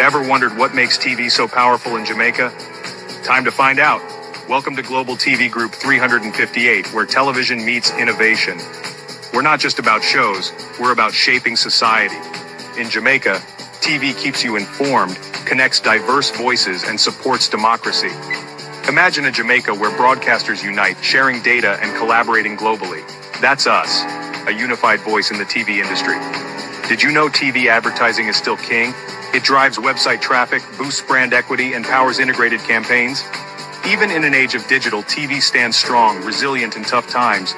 Ever wondered what makes TV so powerful in Jamaica? Time to find out. Welcome to Global TV Group 358, where television meets innovation. We're not just about shows, we're about shaping society. In Jamaica, TV keeps you informed, connects diverse voices, and supports democracy. Imagine a Jamaica where broadcasters unite, sharing data and collaborating globally. That's us, a unified voice in the TV industry. Did you know TV advertising is still king? It drives website traffic, boosts brand equity, and powers integrated campaigns. Even in an age of digital, TV stands strong, resilient in tough times.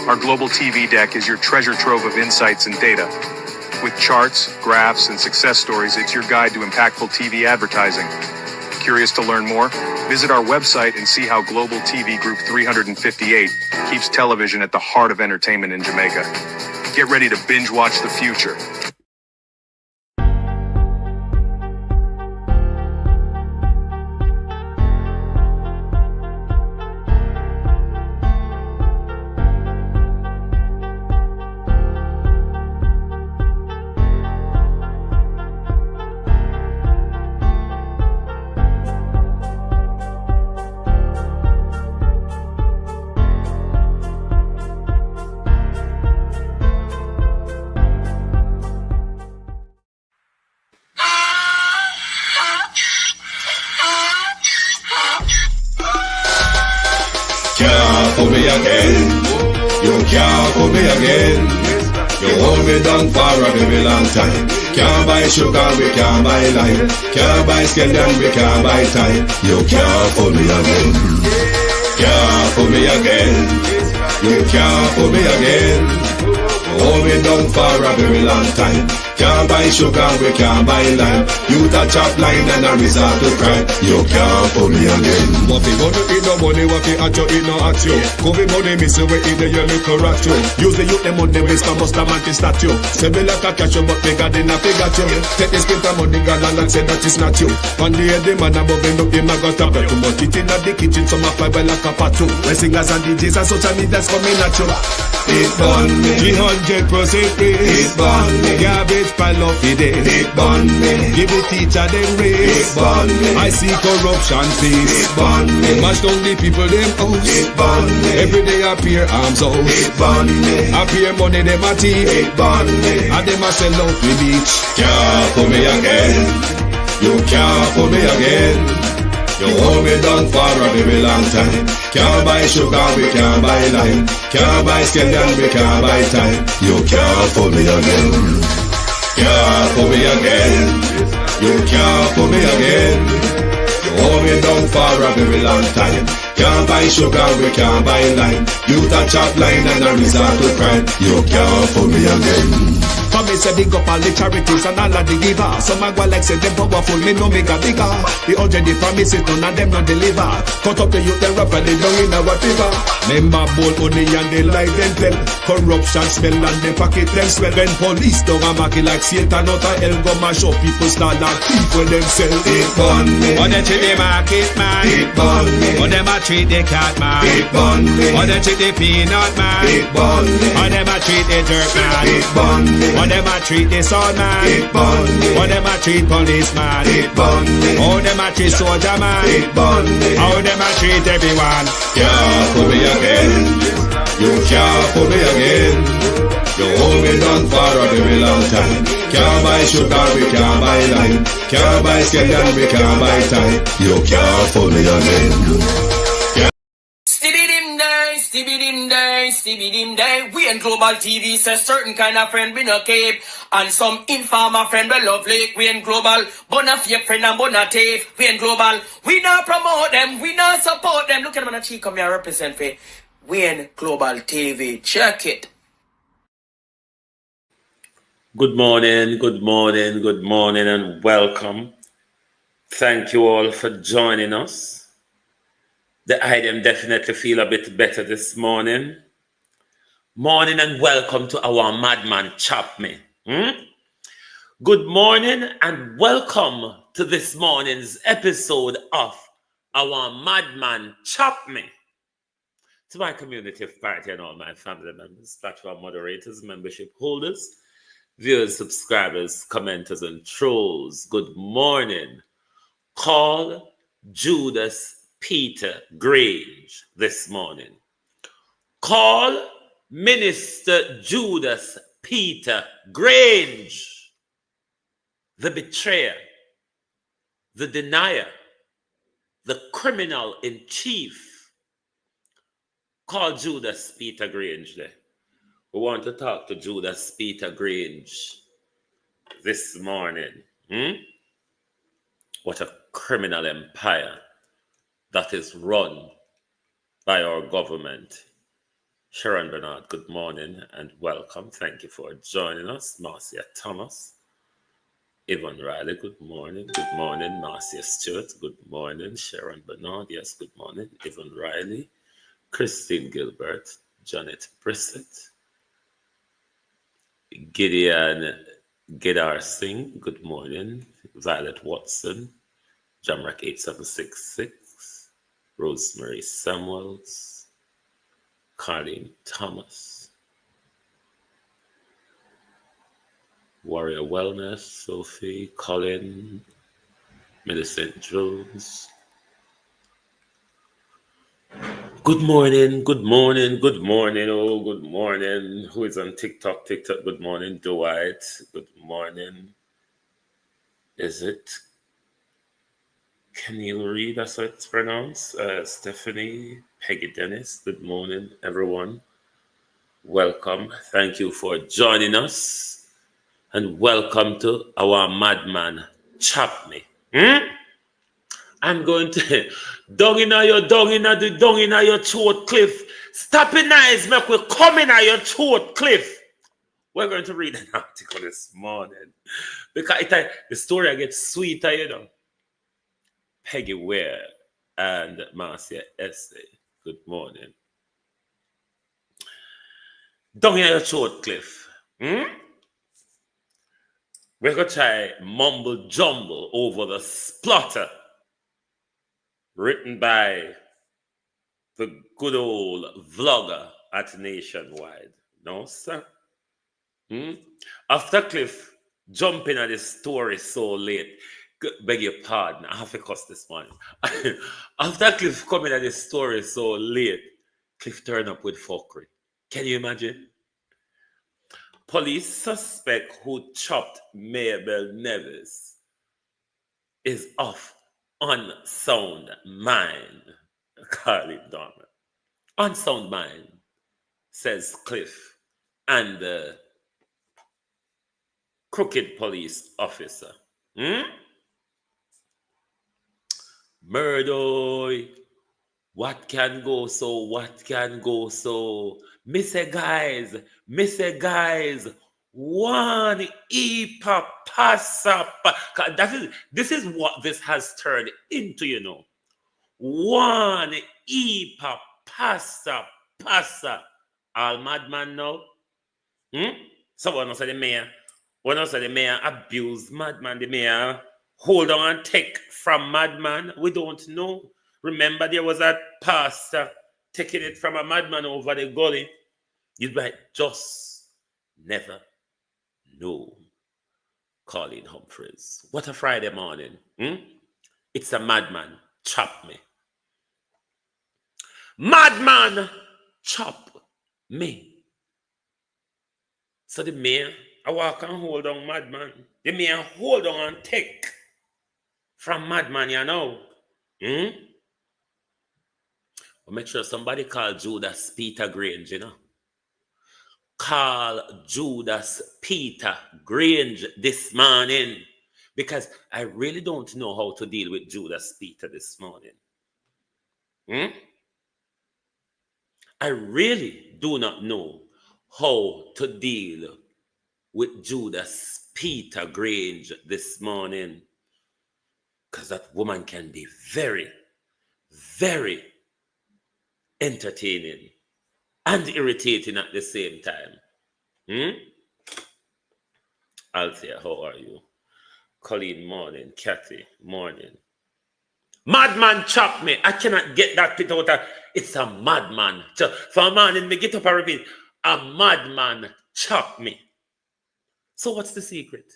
Our global TV deck is your treasure trove of insights and data. With charts, graphs, and success stories, it's your guide to impactful TV advertising. Curious to learn more? Visit our website and see how Global TV Group 358 keeps television at the heart of entertainment in Jamaica. Get ready to binge watch the future. For me again, you can't for me again. You hold me down for a very long time. Can't buy sugar, we can't buy lime. Can't buy scallion, we can't buy time. You can't for me again. Can't for me again. You can't for me again. You hold me down for a very long time. Can't buy sugar, we can't buy lime. You touch up line and a resort to cry. You can't for me again. What fi go to eat no money, what fi at you, eat no at you. Covid money, miss away in the your little rat you. Use the youth, the money, Mr. Buster Mantis statue. Say me like a catch you, but bigger than a figure you. Take the skin from money, girl, and say that is not you. One day the man above him, look him, I got a bet. Too much it in the kitchen, some a fly by like a patu. My singers and DJs and social media's coming at you. It burn me, 300% free. it burn me, Garbage pile of it is. it burn me, Give the teacher them it raise. burn me, I see corruption please. it burn They me, mash down the people them house. it burn me, Every day appear arms out. it burn me, Appear money them a thief. it burn me. And them a sell out with each. Can't for me again. You can't for me again. You hold me down for a very long time. Can't buy sugar, we can't buy lime. Can't buy scallion, we can't buy time. You can't for me again. Can't for me again. You can't for me again. You hold me down for a very long time. Can't buy sugar, we can't buy lime. You touch up line and a resort to crime. You can't for me again. For me say big up all the charities and all of the givers. Some a go like say them powerful, me no make a bigger. The urgent the promises, none of them not deliver. Cut up the youth, them rap and they down in our fever. Member bold money and they lie them tell. Corruption smell and they pocket them swell. When police don't a market like Satan out of hell, go mash up people start like people them sell. It burn me, Or they treat the market man. it burn me, Or them a treat the cat man. it burn me, Or they treat the peanut man. it burn me, Or them a treat the dirt man. it burn me, Or them a treat the son man. it burn me, Or them a treat policeman. it burn me, How them a treat soldier man. it burn me. How them a treat everyone. Can't for me again. You can't for me again. You hold me down for a very long time. Can't buy sugar, we can't buy lime. Can't buy scallion, we can't buy time. You can't for me again. Stevie dim day. We in Global TV say certain kind of friend we no keep. And some informer friend we love like. We in Global, bona fake friend and bona tape. We in Global, we not promote them, we not support them. Look at them on the cheek, come here represent for. We in Global TV, check it. Good morning, good morning, good morning, and welcome. Thank you all for joining us. The item definitely feel a bit better this morning. Morning and welcome to our Madman Chop Me. Good morning and welcome to this morning's episode of our Madman Chop Me. To my community party and all my family members, platform moderators, membership holders, Viewers, subscribers, commenters, and trolls, good morning. Call Judas Peter Grange this morning. Call Minister Judas Peter Grange, the betrayer, the denier, the criminal in chief. Call Judas Peter Grange there. We want to talk to Judas Peter Grange this morning. What a criminal empire that is run by our government. Sharon Bernard, good morning and welcome. Thank you for joining us. Marcia Thomas, Yvonne Riley, good morning. Good morning. Marcia Stewart, good morning. Sharon Bernard, yes, good morning. Yvonne Riley, Christine Gilbert, Janet Brissett, Gideon Gedar Singh, good morning. Violet Watson, Jamrak 8766, Rosemary Samuels, Carlene Thomas, Warrior Wellness, Sophie, Colin, Millicent Jones. Good morning, good morning, good morning, oh, good morning. Who is on TikTok? TikTok, good morning. Dwight, good morning. Is it? Can you read? That's how it's pronounced. Stephanie, Peggy Dennis, good morning, everyone. Welcome. Thank you for joining us. And welcome to our madman, Chop Me. I'm going to dung in your throat cliff. Stop it nice, make we come in your throat cliff. We're going to read an article this morning. Because the story gets sweeter, you know. Peggy Ware and Marcia Essay. Good morning. Down in your throat cliff. We're going to try mumble jumble over the splutter written by the good old vlogger at Nationwide. No, sir. After Cliff jumping at the story so late, beg your pardon, I have to cuss this morning. After Cliff coming at the story so late, Cliff turned up with fuckery. Can you imagine? Police suspect who chopped Mabel Neves is off unsound mind. Carly Dormer. Unsound mind, says Cliff, and the crooked police officer. Murdoy, what can go so? What can go so? Mr. Guys, one epa pass up. This is what this has turned into, you know. One epa passa. All madman now. Someone else said the mayor. One else said the mayor abused madman. The mayor hold on and take from madman. We don't know. Remember there was a pastor taking it from a madman over the gully. You might just never know. Colin Humphreys. What a Friday morning. It's a madman. Chop me. Madman, chop me. So the mayor, I walk and hold on madman. The mayor hold on and take from madman, you know. But make sure somebody call Judas Peter Grange, you know. Call Judas Peter Grange this morning. Because I really don't know how to deal with Judas Peter this morning. I really do not know how to deal with Judas Peter Grange this morning. Because that woman can be very, very entertaining and irritating at the same time. Althea, how are you? Colleen, morning. Kathy, morning. Madman chop me. I cannot get that pit out of. It's a madman. For a man, me get up and repeat. A madman chop me. So what's the secret?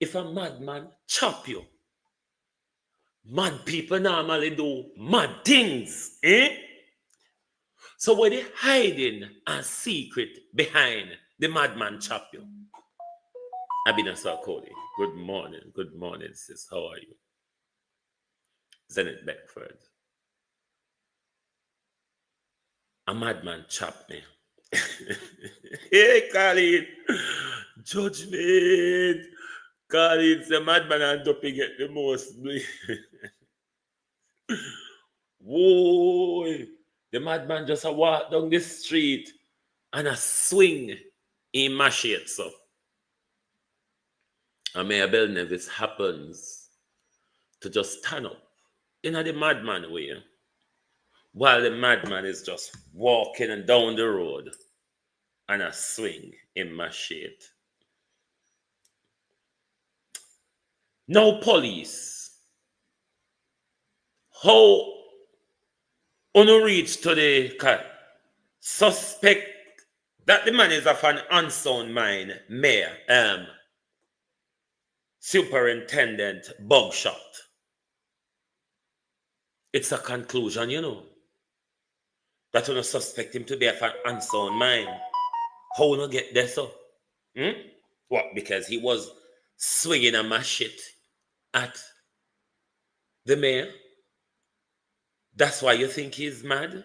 If a madman chop you, mad people normally do mad things, eh? So what they hiding a secret behind the madman chop you? Abina Sarkodi, good morning, sis. How are you? Zenith Beckford. A madman chop me. Hey, Khalid. Judgment. Khalid, the madman and Duppy get the most. Whoa. The madman just a walk down the street and a swing in machete. So, and Mayor Bell Nevis happens to just stand up in the madman way while the madman is just walking down the road and a swing in machete. No police. How on reach to the car? Suspect that the man is of an unsound mind, Mayor, Superintendent Bugshot. It's a conclusion, you know. That you don't suspect him to be of an unsound mind. How will you get there, so? What? Because he was swinging a machete at the mayor? That's why you think he's mad?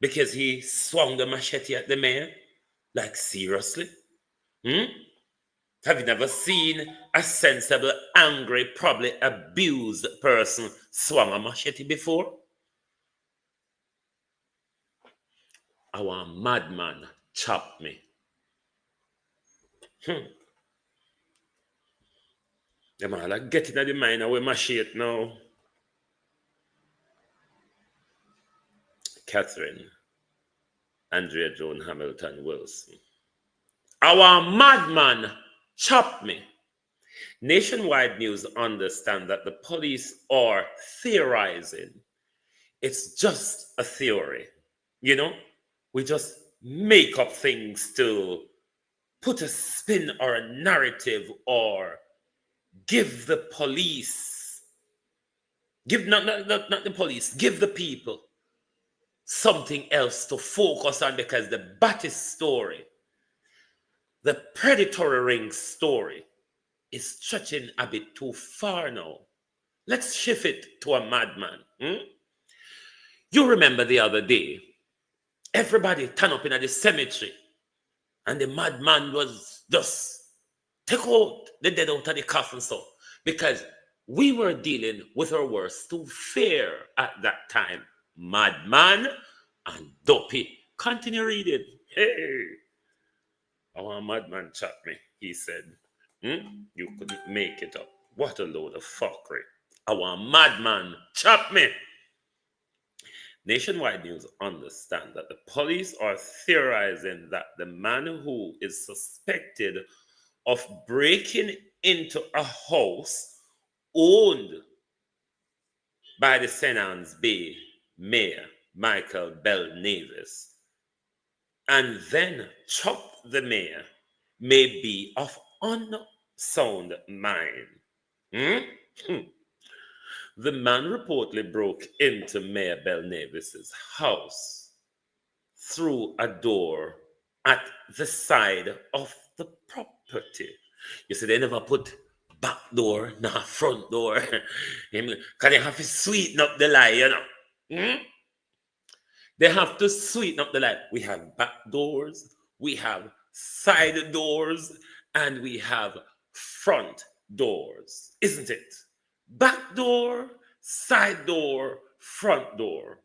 Because he swung the machete at the mayor? Like, seriously? Have you never seen a sensible, angry, probably abused person swung a machete before? Our madman chopped me. The man like getting at the mine with machete now. Catherine, Andrea Joan Hamilton Wilson. Our madman chopped me. Nationwide news understand that the police are theorizing. It's just a theory. You know, we just make up things to put a spin or a narrative or give the police, not the police, give the people something else to focus on because the Batty story, the predatory ring story, is stretching a bit too far now. Let's shift it to a madman. You remember the other day, everybody turned up in the cemetery and the madman was just take out the dead out of the coffin, so because we were dealing with our worst two fear at that time. Madman and Dopey. Continue reading. Hey, our madman chopped me, he said. You couldn't make it up. What a load of fuckery. Our madman chopped me. Nationwide news understand that the police are theorizing that the man who is suspected of breaking into a house owned by the Senans Bay Mayor Michael Bell Nevis and then chop the mayor may be of unsound mind. The man reportedly broke into Mayor Bell Nevis's house through a door at the side of the property. You see, they never put back door, nor front door. Because they have to sweeten up the lie, you know. They have to sweeten up the lie. We have back doors, we have side doors, and we have front doors, isn't it? Back door, side door, front door.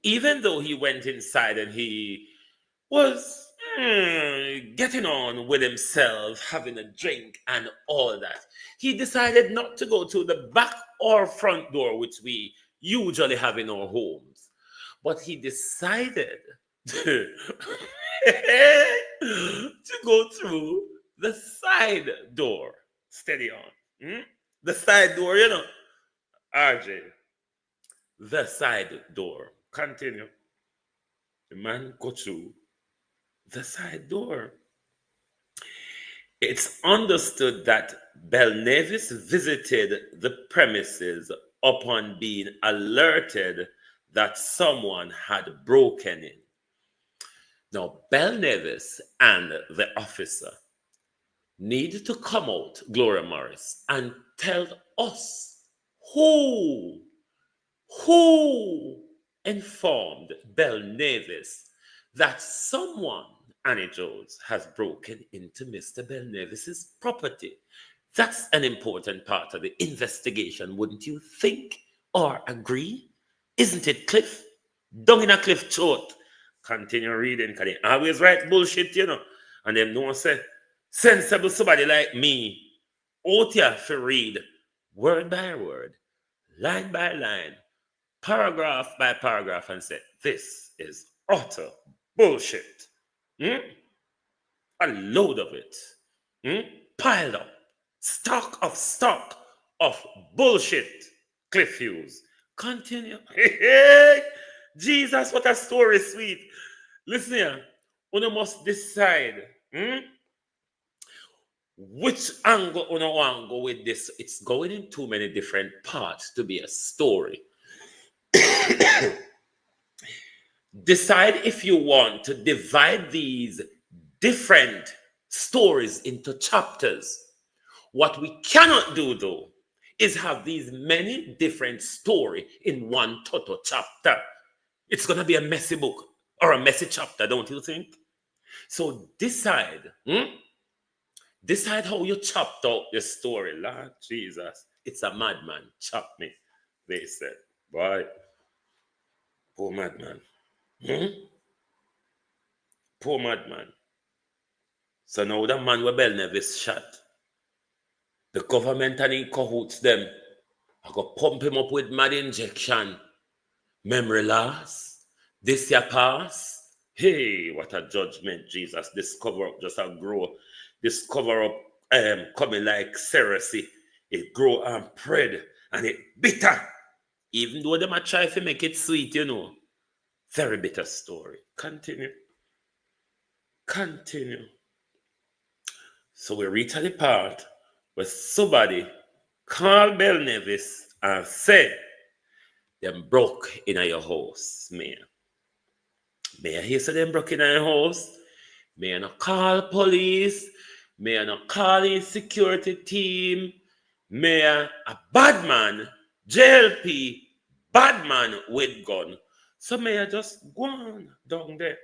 Even though he went inside and he was getting on with himself, having a drink and all that, he decided not to go to the back or front door, which we usually have in our homes. But he decided to go through the side door. Steady on. The side door, you know. RJ. The side door. Continue. The man go through the side door. It's understood that Belnavis visited the premises upon being alerted that someone had broken in. Now, Belnavis and the officer need to come out, Gloria Morris, and tell us who informed Belnavis that someone, Annie Jones, has broken into Mr. Belnavis's property. That's an important part of the investigation, wouldn't you think or agree? Isn't it, Cliff? Down in a Cliff throat. Continue reading, because they always write bullshit, and them don't say, sensible somebody like me, out here for read word by word, line by line, paragraph by paragraph, and say, this is utter bullshit. A load of it. Piled up. Stock of bullshit. Cliff Hughes. Continue. Hey, Jesus, what a story, sweet. Listen here. You must decide which angle you want to go with this. It's going in too many different parts to be a story. Decide if you want to divide these different stories into chapters. What we cannot do, though, is have these many different stories in one total chapter. It's going to be a messy book or a messy chapter, don't you think? So decide. Decide how you chopped out the story. Lord Jesus, it's a madman. Chop me, they said. Boy, poor madman. Poor madman. So now the man with Belnavis shot. The government and in cahoots them. I go pump him up with mad injection. Memory loss. This year pass. Hey, what a judgment, Jesus. This cover up just a grow. This cover up coming like seriously. It grow and spread and it bitter. Even though they might try to make it sweet, Very bitter story. Continue. So we reach the part where somebody call Belnavis and say, them broke in your house, Mayor. Mayor, he said them broke in your house. Mayor not call police. Mayor not call in security team. Mayor, a bad man, JLP, bad man with gun. So Mayor just go on down there.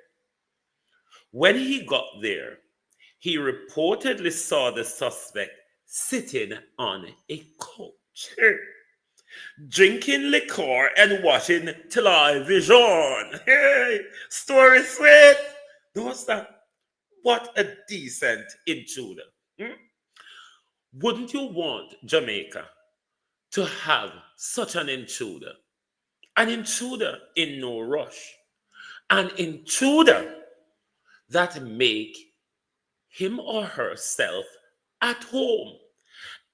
When he got there, he reportedly saw the suspect sitting on a couch, drinking liquor and watching television. Hey, story sweet. What's that? What a decent intruder. Wouldn't you want Jamaica to have such an intruder? An intruder in no rush. An intruder that make him or herself at home.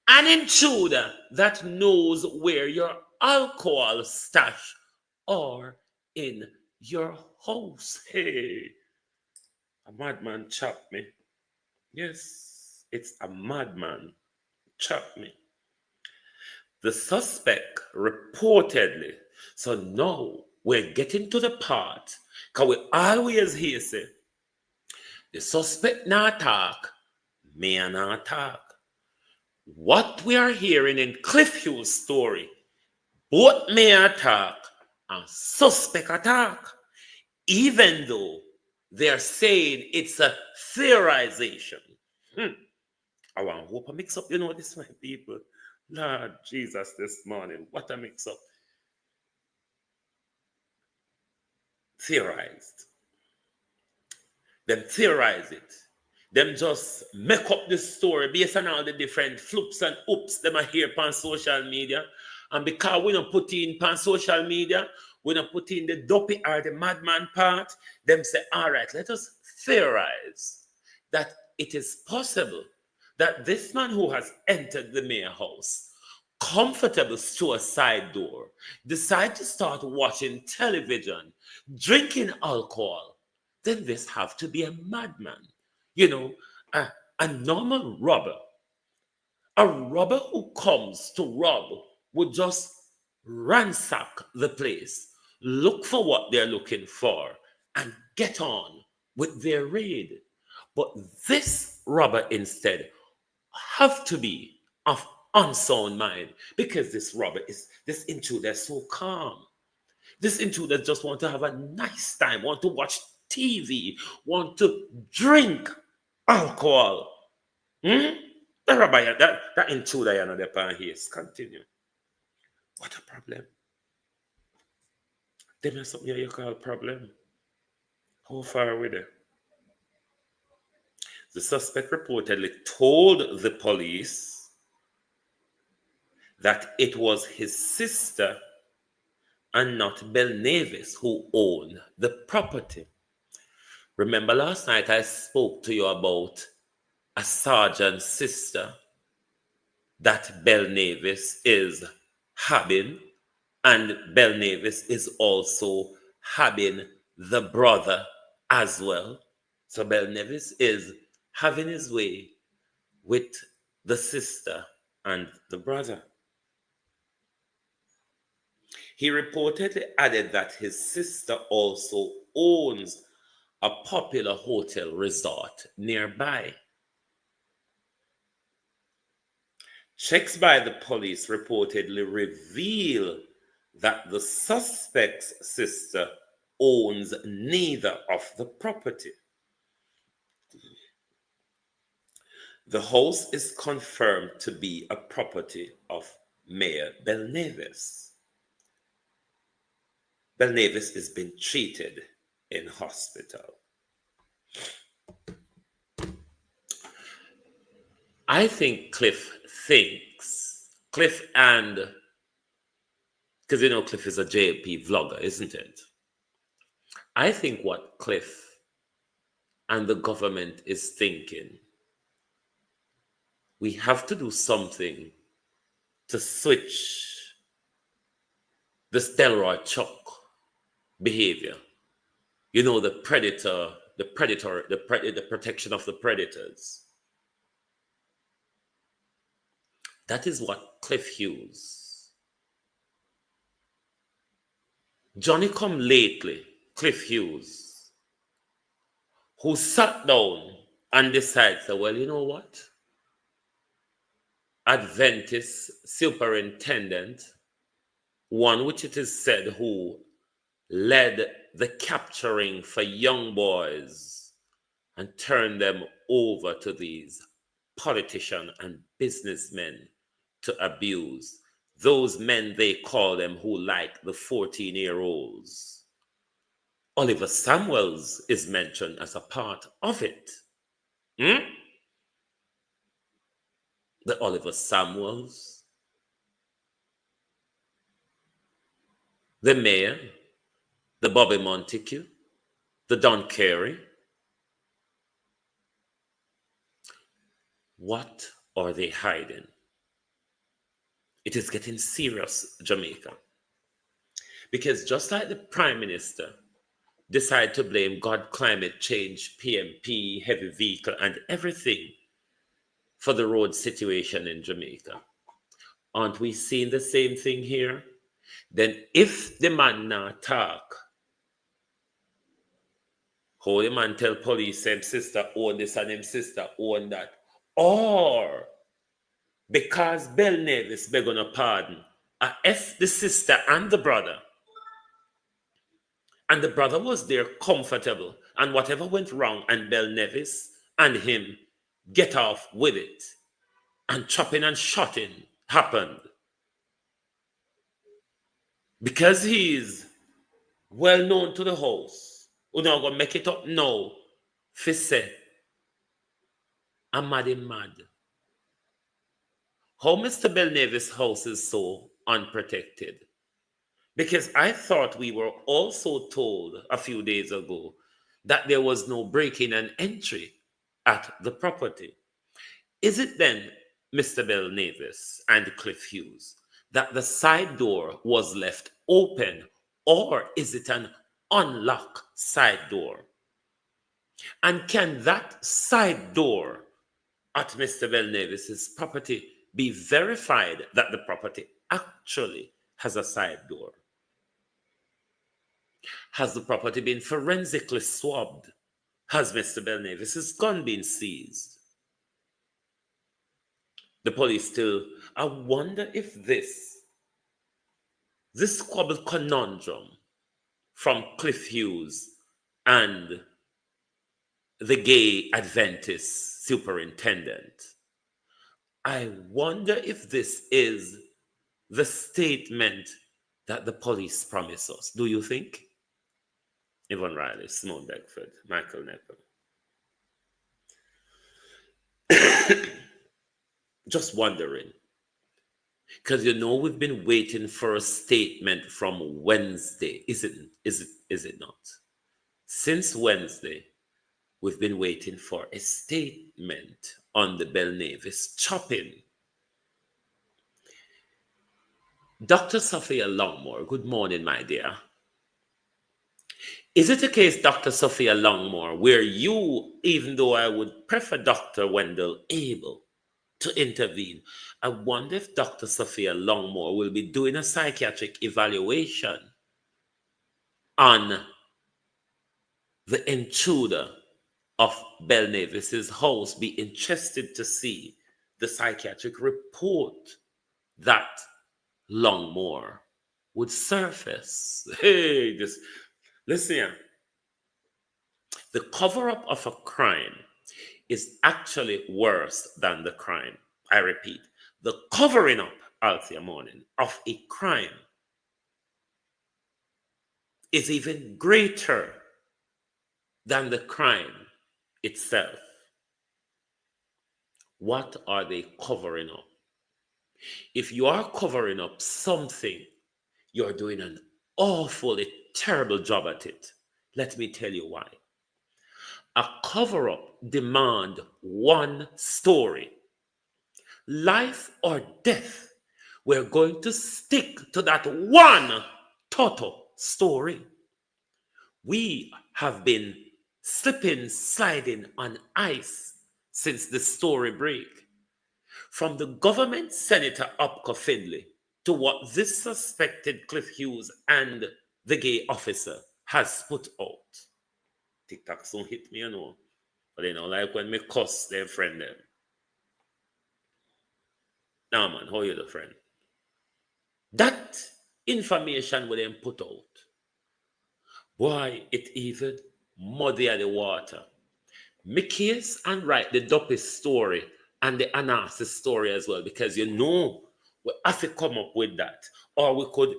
An intruder that knows where your alcohol stash are in your house. Hey, a madman chopped me. Yes, it's a madman chopped me. The suspect reportedly, so now we're getting to the part, because we always hear say, the suspect not talk, me not talk. What we are hearing in Cliff Hughes' story, both me attack and suspect attack, even though they're saying it's a theorization. I want to hope I mix up, this my people. Lord Jesus, this morning, what a mix up. Theorized. Them theorize it. Them just make up the story based on all the different flips and oops them are here on social media. And because we don't put in on social media, we don't put in the dopey or the madman part, them say, all right, let us theorize that it is possible that this man who has entered the mayor house, comfortable through a side door, decide to start watching television, drinking alcohol, then this have to be a madman. A normal robber, a robber who comes to rob, would just ransack the place, look for what they're looking for, and get on with their raid. But this robber instead have to be of unsound mind, because this intruder is so calm. This intruder just want to have a nice time, want to watch TV, want to drink alcohol. Hmm? The rabbi, that intruder, you know, the pan here. Continue. What a problem. Then there's something you call problem. How far are we there? The suspect reportedly told the police that it was his sister and not Bell Navis who owned the property. Remember last night I spoke to you about a sergeant's sister that Bell Navis is having, and Bell Navis is also having the brother as well. So Bell Navis is having his way with the sister and the brother. He reportedly added that his sister also owns a popular hotel resort nearby. Checks by the police reportedly reveal that the suspect's sister owns neither of the property. The house is confirmed to be a property of Mayor Belnavis. Belnavis is being treated in hospital. I think Cliff and, because you know Cliff is a JP vlogger, isn't it? I think what Cliff and the government is thinking, we have to do something to switch the steroid chuck behavior. You know, the protection of the predators. That is what Cliff Hughes, Johnny come lately, Cliff Hughes, who sat down and decided, well, you know what? Adventist superintendent, one which it is said who led the capturing for young boys and turned them over to these politicians and businessmen to abuse. Those men, they call them, who like the 14-year-olds. Oliver Samuels is mentioned as a part of it. The Oliver Samuels, the mayor, the Bobby Montague, the Don Carey. What are they hiding? It is getting serious, Jamaica. Because just like the Prime Minister decided to blame God, climate change, PMP, heavy vehicle, and everything for the road situation in Jamaica, aren't we seeing the same thing here? Then if the man not talk, how the man tell police him sister own this and him sister own that, or because Bell Navis beg on a pardon, F the sister and the brother was there comfortable, and whatever went wrong, and Bell Nevis and him get off with it, and chopping and shotting happened. Because he's well known to the house, we're not going to make it up now, for say, I'm mad. How Mr. Bell Nevis' house is so unprotected? Because I thought we were also told a few days ago that there was no break-in and entry at the property. Is it then, Mr. Bell Nevis and Cliff Hughes, that the side door was left open, or is it an unlocked side door? And can that side door at Mr. Belnavis's property be verified that the property actually has a side door? Has the property been forensically swabbed? Has Mr. Belnavis's gun been seized? The police still, I wonder if this squabble conundrum from Cliff Hughes and the gay Adventist superintendent, I wonder if this is the statement that the police promise us. Do you think? Yvonne Riley, Simone Beckford, Michael Nepper. Just wondering. Because we've been waiting for a statement from Wednesday. Is it not? Since Wednesday, we've been waiting for a statement on the Belnavis chopping. Dr. Sophia Longmore, good morning, my dear. Is it a case, Dr. Sophia Longmore, where you, even though I would prefer Dr. Wendell Abel to intervene, I wonder if Dr. Sophia Longmore will be doing a psychiatric evaluation on the intruder of Belnavis's house, be interested to see the psychiatric report that Longmore would surface. Hey, just listen here. The cover-up of a crime is actually worse than the crime. I repeat, the covering up, Althea Morning, of a crime is even greater than the crime itself. What are they covering up? If you are covering up something, you're doing an awfully terrible job at it. Let me tell you why. A cover-up demands one story. Life or death, we're going to stick to that one total story. We have been slipping, sliding on ice since the story break. From the government senator Upco Findlay to what this suspected Cliff Hughes and the gay officer has put out. TikTok don't hit me, But they don't like when me cuss their friend them. Now, man, how you the friend? That information will then put out. Why, it even muddy the water. Me case and write the Duppy story and the Anasi story as well, because we have to come up with that. Or we could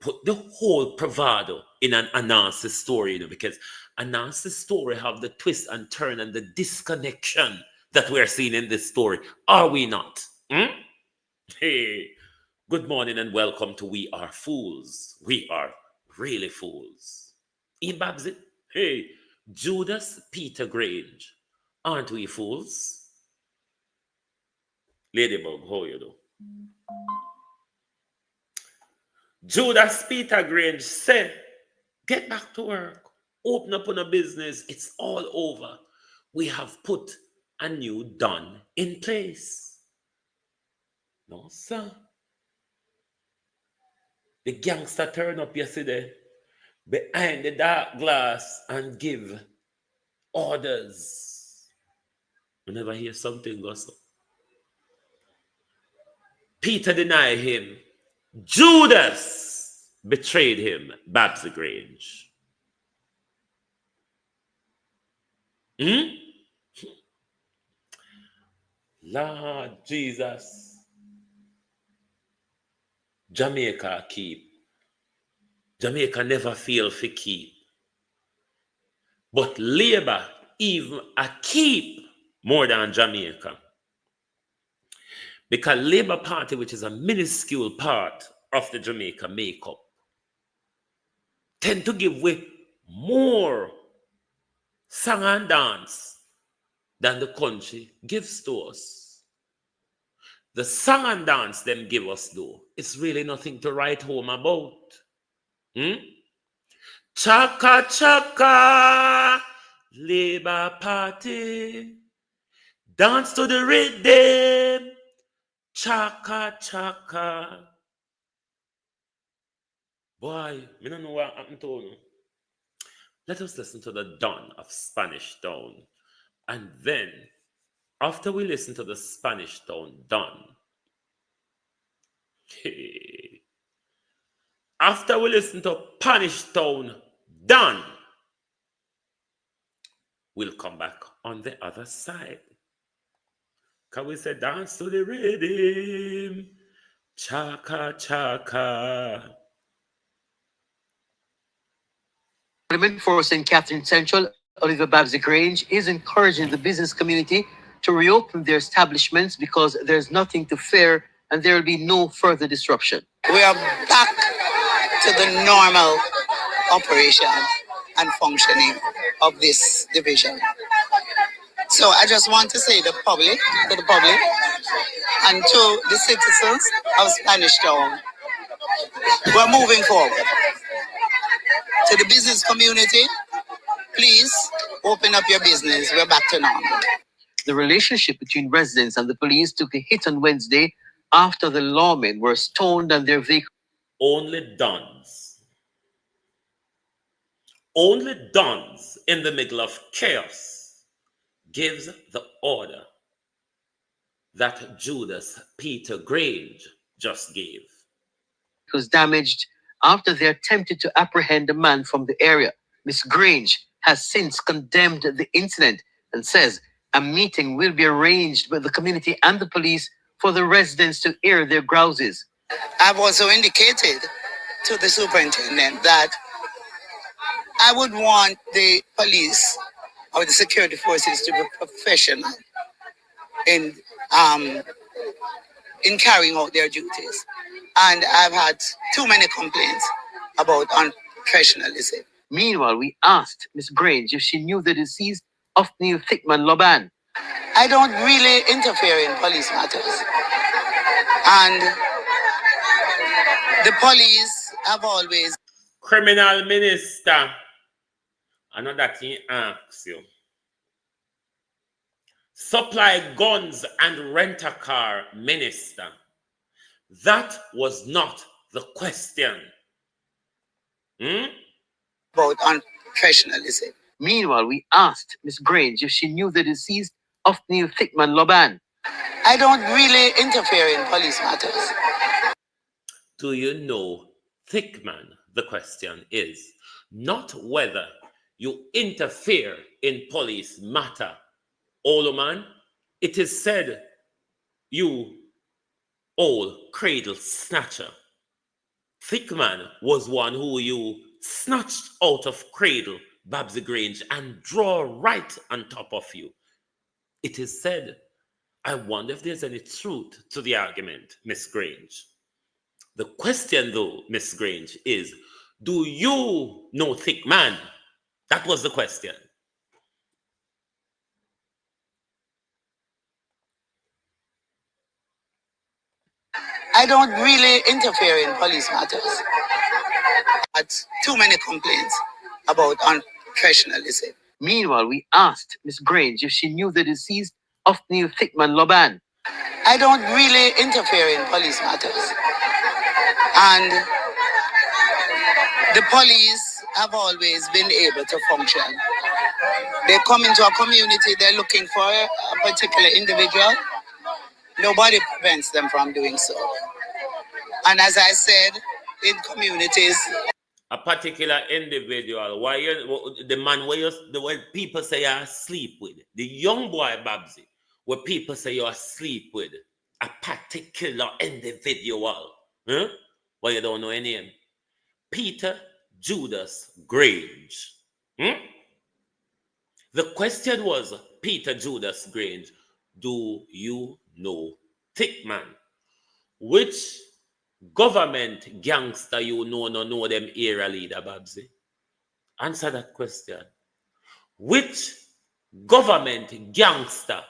put the whole bravado in an Anasi story, because Anasi story have the twist and turn and the disconnection that we're seeing in this story. Are we not? Hey, good morning and welcome to We Are Fools. We are really fools. Babsy, hey, Judas Peter Grange, aren't we fools? Ladybug, how you do? Judas Peter Grange said, get back to work. Open up on a business. It's all over. We have put a new Don in place. No, sir. The gangster turned up yesterday behind the dark glass and give orders. Whenever I hear something goes up. Peter denied him. Judas betrayed him. Babsy Grange. Lord Jesus. Jamaica keep. Jamaica never fail for keep. But Labour even a keep more than Jamaica. Because Labour Party, which is a minuscule part of the Jamaica makeup, tend to give way more song and dance than the country gives to us. The song and dance them give us, though, it's really nothing to write home about. Chaka chaka, Labour Party, Dance to the rhythm. Chaka, chaka. Boy, me don't know what happened to you. Let us listen to the Don of Spanish Town. And then, after we listen to the Spanish Town Don, after we listen to Spanish Town Don, we'll come back on the other side. Can we say dance to the rhythm? Chaka, chaka. Parliament for St. Catherine Central, Oliver Babsy Grange, is encouraging the business community to reopen their establishments because there's nothing to fear and there will be no further disruption. We are back to the normal operation and functioning of this division. So I just want to say to the public, and to the citizens of Spanish Town, we're moving forward. To the business community, please open up your business. We're back to normal. The relationship between residents and the police took a hit on Wednesday after the lawmen were stoned and their vehicle. Only dons in the middle of chaos gives the order that Judas Peter Grange just gave. Was damaged after they attempted to apprehend a man from the area. Ms. Grange has since condemned the incident and says a meeting will be arranged with the community and the police for the residents to air their grouses. I've also indicated to the superintendent that I would want the police or the security forces to be professional in carrying out their duties. And I've had too many complaints about unprofessionalism. Meanwhile, we asked Ms. Grange if she knew the deceased of Neil ThickMan Loban. I don't really interfere in police matters. And the police have always... Criminal minister, I know that he asks you. Supply guns and rent a car minister. That was not the question. About unprofessionalism. Meanwhile, we asked Ms. Grange if she knew the deceased of Neil ThickMan Loban. I don't really interfere in police matters. Do you know ThickMan? The question is not whether you interfere in police matter. Oloman, it is said you old cradle snatcher. ThickMan was one who you snatched out of cradle, Babsy Grange, and draw right on top of you. It is said, I wonder if there's any truth to the argument, Miss Grange. The question, though, Miss Grange, is, do you know ThickMan? That was the question. I don't really interfere in police matters. I've had too many complaints about unprofessionalism. Meanwhile, we asked Ms. Grange if she knew the deceased of Neil ThickMan Loban. I don't really interfere in police matters. And the police have always been able to function. They come into a community, they're looking for a particular individual. Nobody prevents them from doing so. And as I said, in communities, a particular individual, why the man where the way people say you're asleep with, the young boy Babsy, where people say you're asleep with, a particular individual, well, you don't know any name, Peter Judas Grange. The question was, Peter Judas Grange, do you know ThickMan? Which government gangster you know them area leader, Babsy? Answer that question. Which government gangster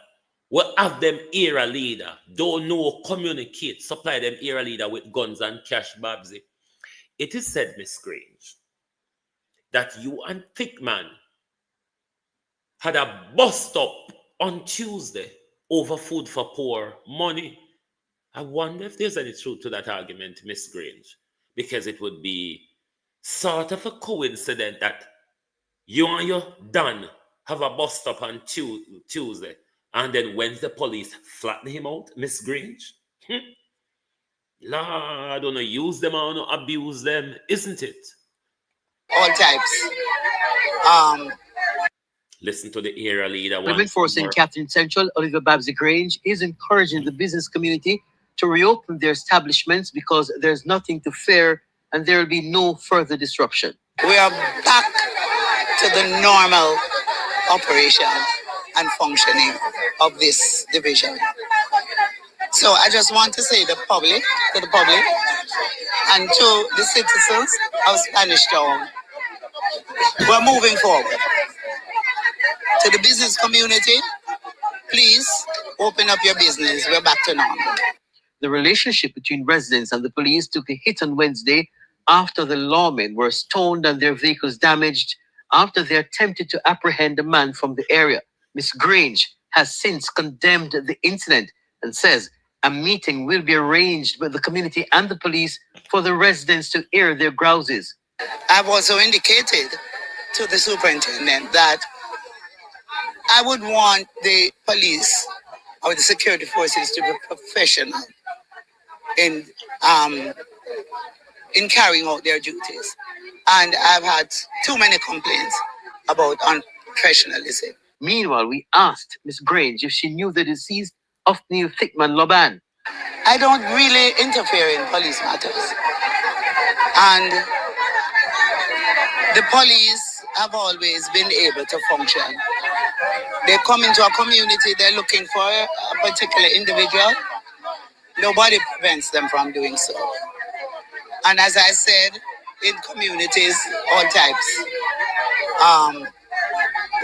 will have them area leader, don't know, communicate, supply them area leader with guns and cash, Babsy? It is said, Miss Grange, that you and ThickMan had a bust up on Tuesday over food for poor money. I wonder if there's any truth to that argument, Miss Grange, because it would be sort of a coincidence that you and your Don have a bust up on Tuesday, and then Wednesday police flatten him out, Miss Grange. Lord, I don't know, use them or no abuse them, isn't it? All types. Listen to the area leader. Women forcing Catherine Central, Oliver Babsy Grange is encouraging the business community to reopen their establishments because there's nothing to fear and there will be no further disruption. We are back to the normal operation and functioning of this division. So I just want to say to the public, and to the citizens of Spanish Town, we're moving forward. To the business community, please open up your business. We're back to normal. The relationship between residents and the police took a hit on Wednesday after the lawmen were stoned and their vehicles damaged after they attempted to apprehend a man from the area. Ms. Grange has since condemned the incident and says a meeting will be arranged with the community and the police for the residents to air their grouses. I've also indicated to the superintendent that I would want the police or the security forces to be professional in carrying out their duties. And I've had too many complaints about unprofessionalism. Meanwhile, we asked Ms. Grange if she knew the deceased of Neil ThickMan Loban. I don't really interfere in police matters. And the police have always been able to function. They come into a community, they're looking for a particular individual. Nobody prevents them from doing so. And as I said, in communities, all types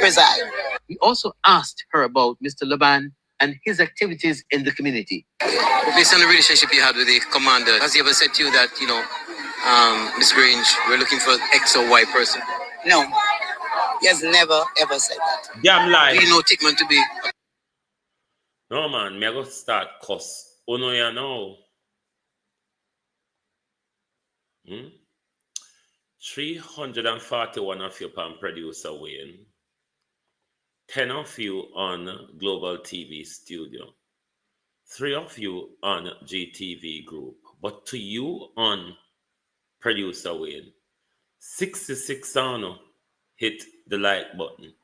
reside. We also asked her about Mr. Laban and his activities in the community. Based on the relationship you had with the commander, has he ever said to you that, Ms. Grange, we're looking for X or Y person? No, he has never ever said that. Damn lie. Do you know ThickMan to be? No man, me I go start cuss. Oh no, you know. 341 of you pan producer Wayne. 10 of you on Global TV Studio. 3 of you on GTV Group. But to you on producer Wayne, 66 on hit the like button.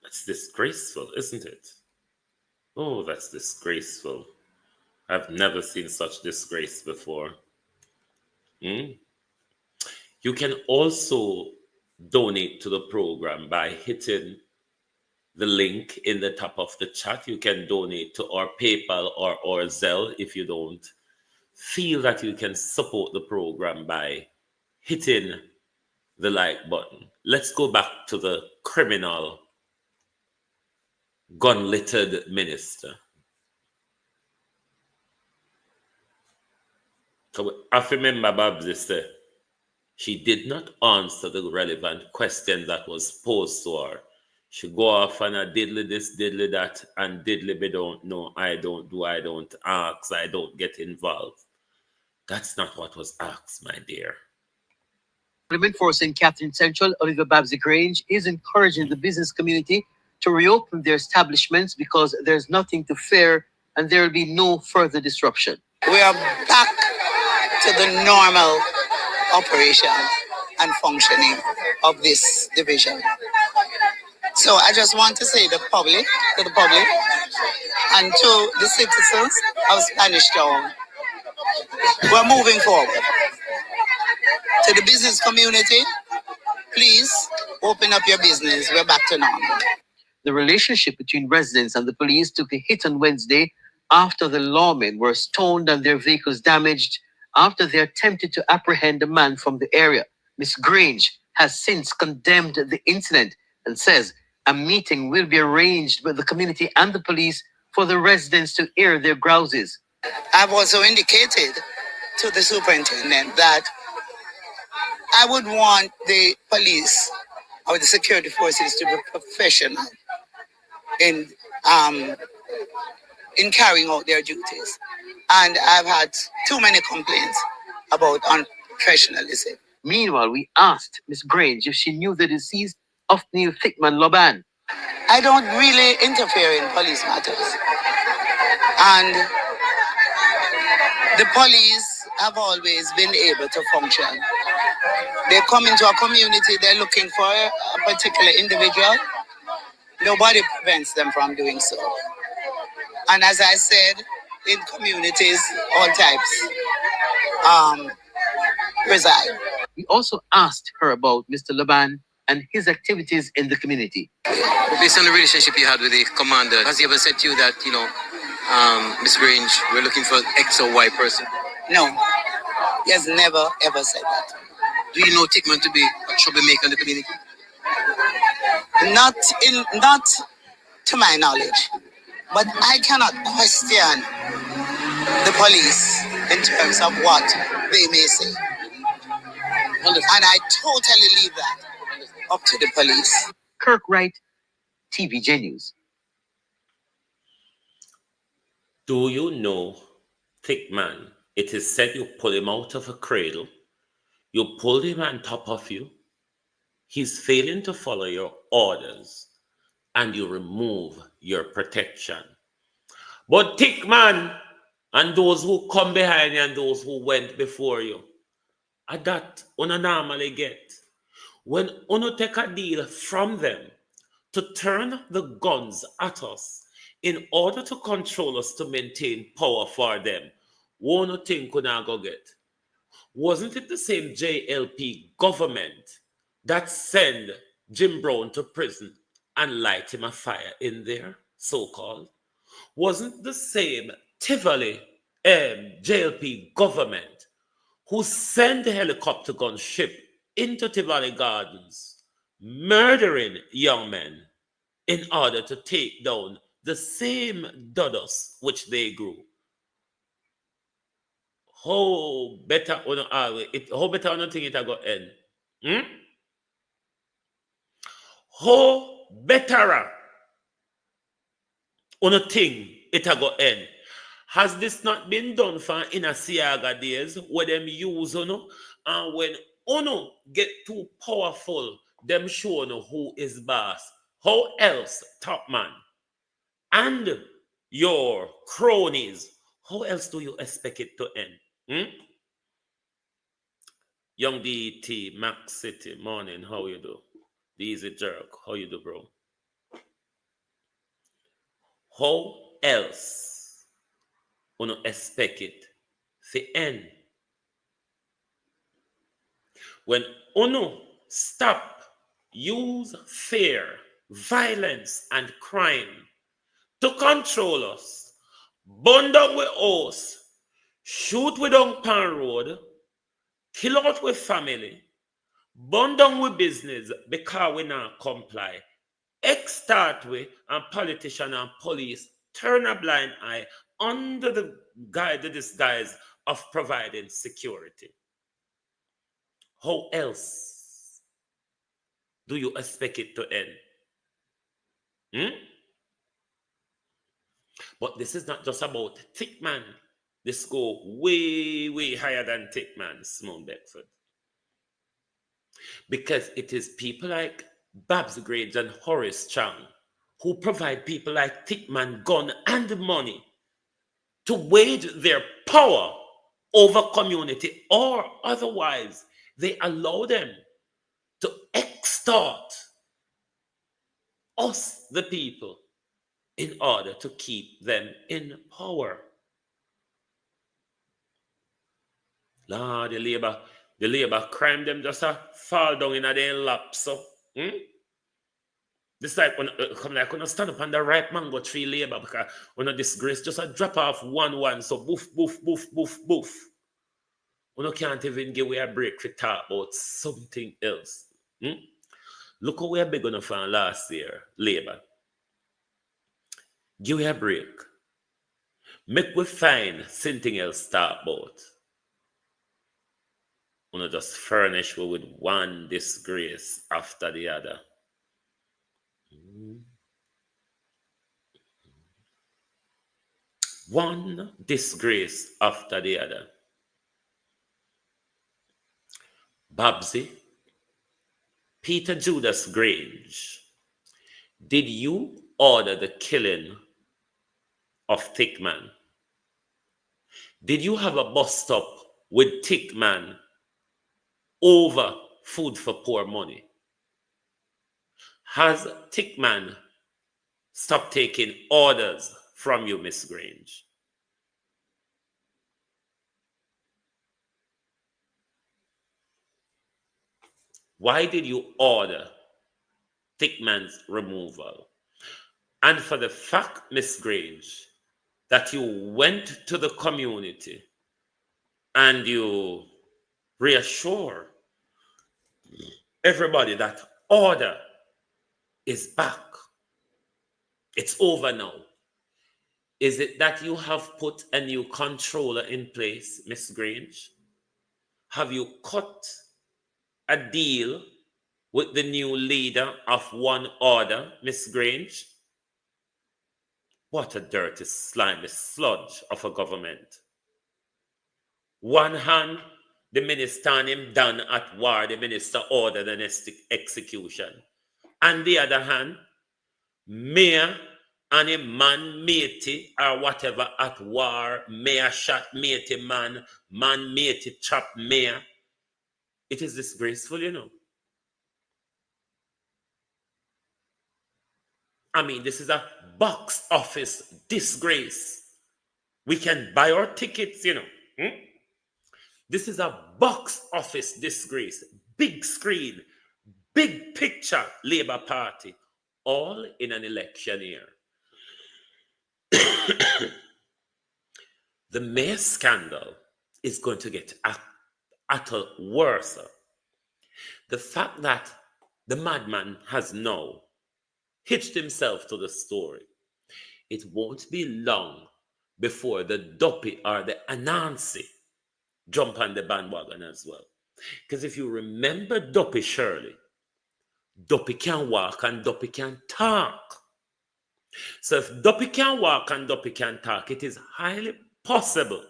That's disgraceful, isn't it? Oh, that's disgraceful. I've never seen such disgrace before. You can also donate to the program by hitting the link in the top of the chat. You can donate to our PayPal or our Zelle if you don't feel that you can support the program by hitting the like button. Let's go back to the criminal gun-littered minister. I remember Babsy said she did not answer the relevant question that was posed to her. She go off on a diddly this, diddly that, and diddly we don't know, I don't do, I don't ask, I don't get involved. That's not what was asked, my dear. Women forcing Catherine Central, Oliver Babsy Grange is encouraging the business community to reopen their establishments because there's nothing to fear and there will be no further disruption. We are back to the normal operation and functioning of this division. So I just want to say to the public, and to the citizens of Spanish Town, we're moving forward. To the business community, please open up your business. We're back to normal. The relationship between residents and the police took a hit on Wednesday after the lawmen were stoned and their vehicles damaged after they attempted to apprehend a man from the area. Ms. Grange has since condemned the incident and says a meeting will be arranged with the community and the police for the residents to air their grouses. I've also indicated to the superintendent that I would want the police or the security forces to be professional in in carrying out their duties. And I've had too many complaints about unprofessionalism. Meanwhile, we asked Miss Grange if she knew the deceased of Neil ThickMan Loban. I don't really interfere in police matters. And the police have always been able to function. They come into a community, they're looking for a particular individual. Nobody prevents them from doing so. And as I said, in communities, all types reside. We also asked her about Mr. Loban and his activities in the community. Based on the relationship you had with the commander, has he ever said to you that, Miss Grange, we're looking for X or Y person? No, he has never ever said that. Do you know ThickMan to be a troublemaker in the community? Not to my knowledge. But I cannot question the police in terms of what they may say. And I totally leave that up to the police. Kirk Wright, TVJ News. Do you know, ThickMan, it is said you pull him out of a cradle, you pulled him on top of you, he's failing to follow your orders, and you remove your protection. But ThickMan and those who come behind you and those who went before you, are that una normally get. When una take a deal from them to turn the guns at us in order to control us to maintain power for them, one thing could not go get. Wasn't it the same JLP government that sent Jim Brown to prison and light him a fire in there, so-called? Wasn't the same Tivoli JLP government who sent the helicopter gun ship into Tivoli Gardens, murdering young men in order to take down the same dodos which they grew? How better on how better on think it go end? How better on a thing it go end? Has this not been done for in a Siaga days where them use and when uno get too powerful, them show who is boss? How else, top man, and your cronies, how else do you expect it to end? Young DT, Max City, morning, how you do? The Easy Jerk, how you do, bro? How else you expect it to end? When you stop, use fear, violence, and crime to control us, burn down with us, shoot with on pan road, kill out with family, burn down with business because we not comply, extort with and politician and police turn a blind eye under the disguise of providing security. How else do you expect it to end? But this is not just about ThickMan. This go way, way higher than ThickMan, Simone Beckford. Because it is people like Babsy Grange and Horace Chang who provide people like ThickMan gun and money to wage their power over community, or otherwise they allow them to extort us, the people, in order to keep them in power. Lord, the labor crime them just fall down in their lap. So, this like when come like when I stand up on the ripe mango tree labor because when a disgrace just a drop off one. So boof, boof, boof, boof, boof. When can't even give away a break to talk about something else. Look how we are big enough from last year, labor. Give a break. Make we find something else to talk about. Wanna just furnish we with one disgrace after the other. One disgrace after the other. Babsy, Peter Judas Grange, did you order the killing of ThickMan? Did you have a bus stop with ThickMan over food for poor money? Has ThickMan stopped taking orders from you, Miss Grange? Why did you order ThickMan's removal? And for the fact, Miss Grange, that you went to the community and you reassure everybody that order is back. It's over now. Is it that you have put a new controller in place, Miss Grange? Have you cut a deal with the new leader of One Order, Miss Grange? What a dirty, slimy sludge of a government. One hand, the minister and him done at war, the minister ordered an execution. And the other hand, mayor and a man matey or whatever at war, mayor shot matey man, man matey chop mayor. It is disgraceful, you know. I mean, this is a box office disgrace. We can buy our tickets, you know. This is a box office disgrace. Big screen, big picture, Labour Party, all in an election year. The mayor scandal is going to get utter worse. The fact that the madman has now hitched himself to the story, it won't be long before the Duppy or the Anansi jump on the bandwagon as well. Because if you remember Duppy Shirley, Duppy can walk and Duppy can talk. So if Duppy can walk and Duppy can talk, it is highly possible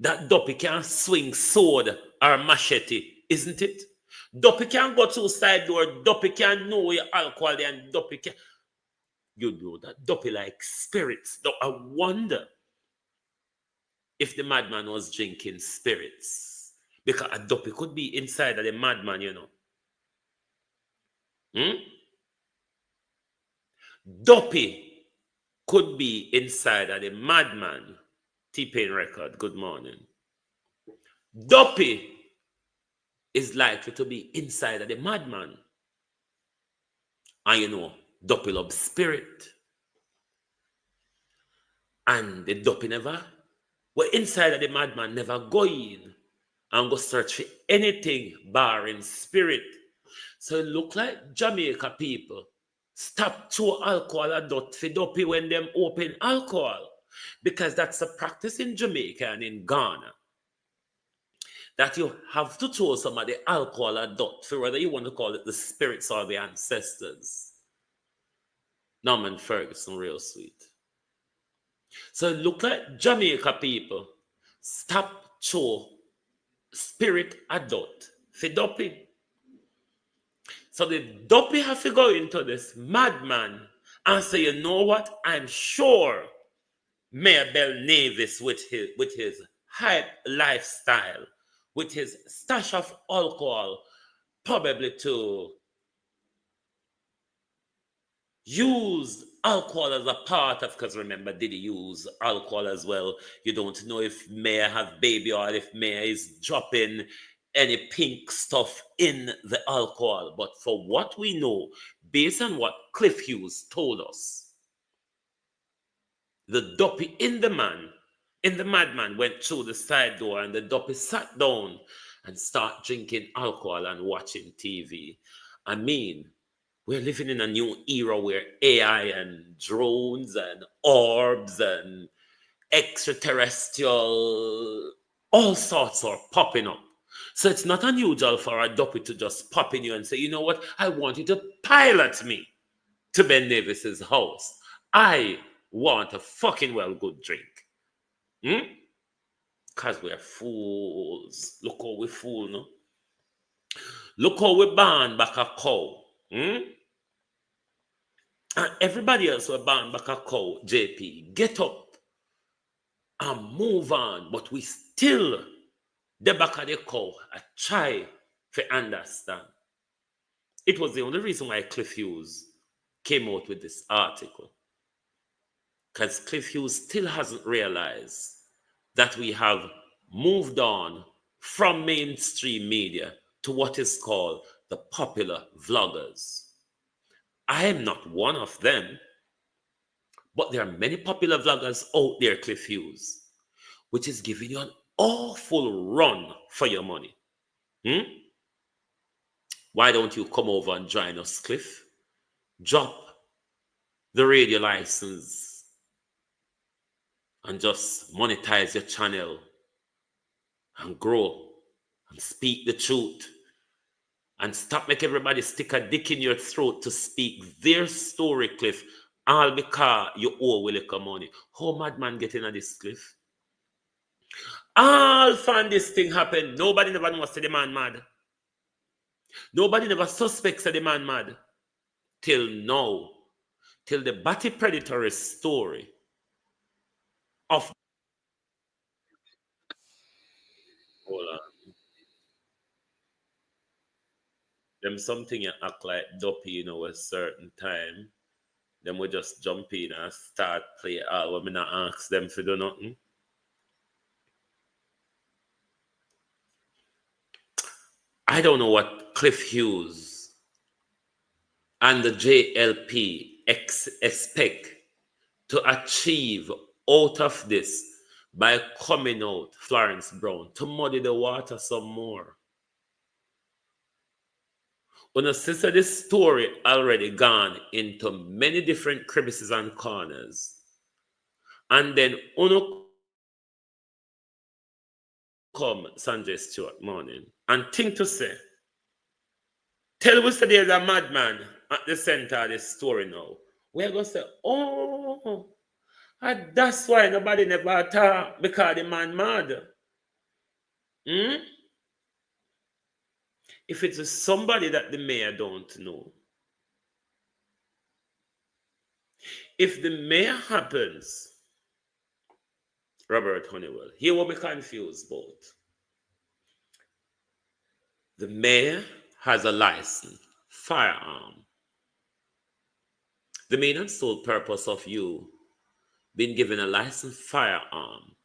that Duppy can swing sword or machete, isn't it? Duppy can go through side door, Duppy can know your alcohol and Duppy can... You know that Duppy like spirits. I wonder if the madman was drinking spirits. Because a Duppy could be inside of the madman, you know. Duppy could be inside of the madman. T-Pain record, good morning. Duppy is likely to be inside of the madman. And you know, Duppy loves spirit. And the Duppy never, well, inside of the madman never go in and go search for anything barring spirit. So it look like Jamaica people stop to alcohol and dot for Duppy when them open alcohol. Because that's a practice in Jamaica and in Ghana. That you have to throw some of the alcohol or dot for whether you want to call it the spirits or the ancestors. Norman Ferguson, real sweet. So it look like Jamaica people stop to spirit or dot for Duppy. So the Duppy have to go into this madman and say, you know what? I'm sure Mayor Bell Navis with his hype lifestyle, with his stash of alcohol, probably to use alcohol as a part of, because remember, did he use alcohol as well? You don't know if Mayor have baby or if Mayor is dropping any pink stuff in the alcohol. But for what we know, based on what Cliff Hughes told us, the Duppy in the madman went through the side door and the Duppy sat down and start drinking alcohol and watching TV. I mean, we're living in a new era where AI and drones and orbs and extraterrestrial, all sorts are popping up. So it's not unusual for a Duppy to just pop in you and say, you know what, I want you to pilot me to Ben Davis's house. I want a fucking well good drink. Because we're fools. Look how we fool, no? Look how we ban back a cow. And everybody else will ban back a cow, JP. Get up and move on. But we still, the back of the cow, I try to understand. It was the only reason why Cliff Hughes came out with this article. Because Cliff Hughes still hasn't realized that we have moved on from mainstream media to what is called the popular vloggers. I am not one of them, but there are many popular vloggers out there, Cliff Hughes, which is giving you an awful run for your money. Why don't you come over and join us, Cliff? Drop the radio license and just monetize your channel and grow and speak the truth and stop make everybody stick a dick in your throat to speak their story, Cliff, all because you owe Willie money. How madman get in this, Cliff? All fan this thing happen. Nobody never knows the man mad. Nobody never suspects the man mad. Till now. Till the Batty Predatory story of... Hold on. Them something you act like dopey, you know, a certain time. Then we just jump in and start play all when me not ask them to do nothing. I don't know what Cliff Hughes and the JLP expect to achieve out of this by coming out Florence Brown to muddy the water some more. When a sister, this story already gone into many different crevices and corners, and then uno come Sanjay Stewart morning and think to say, tell us that there's a madman at the center of this story now. We're going to say, oh, and that's why nobody never talk because the man mad. If it is somebody that the mayor don't know, if the mayor happens, Robert Honeywell, he will be confused about. The mayor has a license, firearm. The main and sole purpose of you being given a licensed firearm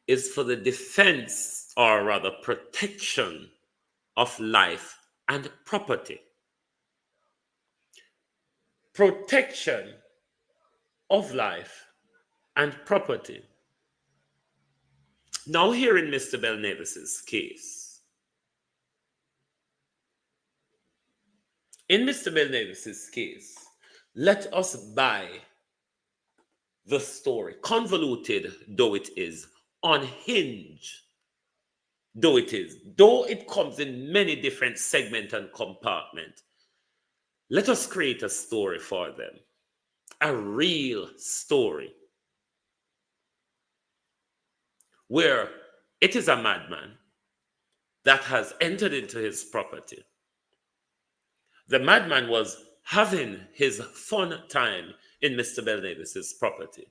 is for the defense, or rather protection, of life and property. Protection of life and property. Now here in Mr. Bell Nevis's case. In Mr. Bell Nevis's case, let us buy the story, convoluted though it is, unhinged though it is, though it comes in many different segments and compartments. Let us create a story for them, a real story, where it is a madman that has entered into his property. The madman was having his fun time in Mr. Bell Nevis's property.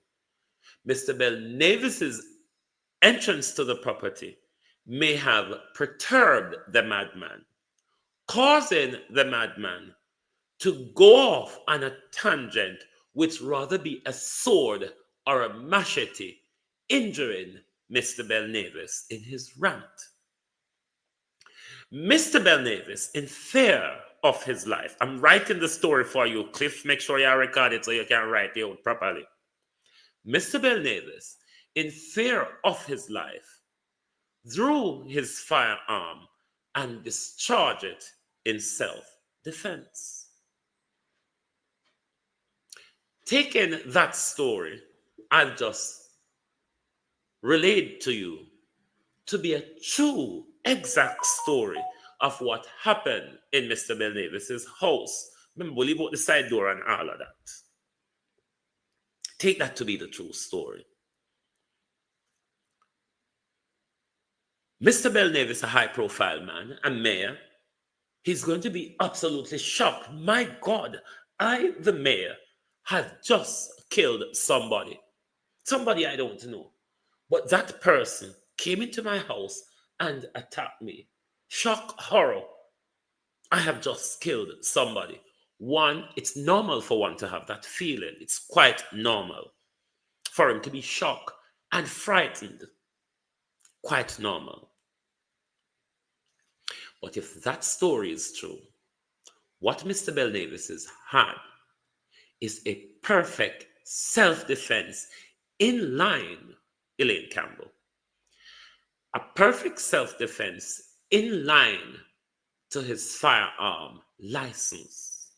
Mr. Bell Nevis's entrance to the property may have perturbed the madman, causing the madman to go off on a tangent which rather be a sword or a machete, injuring Mr. Bell Nevis in his rant. Mr. Bell Nevis, in fear of his life, I'm writing the story for you, Cliff, make sure you record it so you can write it out properly. Mr. Bell Nevis, in fear of his life, drew his firearm and discharged it in self-defense. Taking that story, I've just relayed to you to be a true, exact story of what happened in Mr. Bell Nevis's house. Remember, leave out the side door and all of that. Take that to be the true story. Mr. Belknap is a high-profile man, a mayor. He's going to be absolutely shocked. My God, I, the mayor, have just killed somebody. Somebody I don't know. But that person came into my house and attacked me. Shock, horror. I have just killed somebody. One, it's normal for one to have that feeling. It's quite normal for him to be shocked and frightened. Quite normal. But if that story is true, what Mr. Belknap has had is a perfect self-defense in line, Elaine Campbell. A perfect self-defense in line to his firearm license.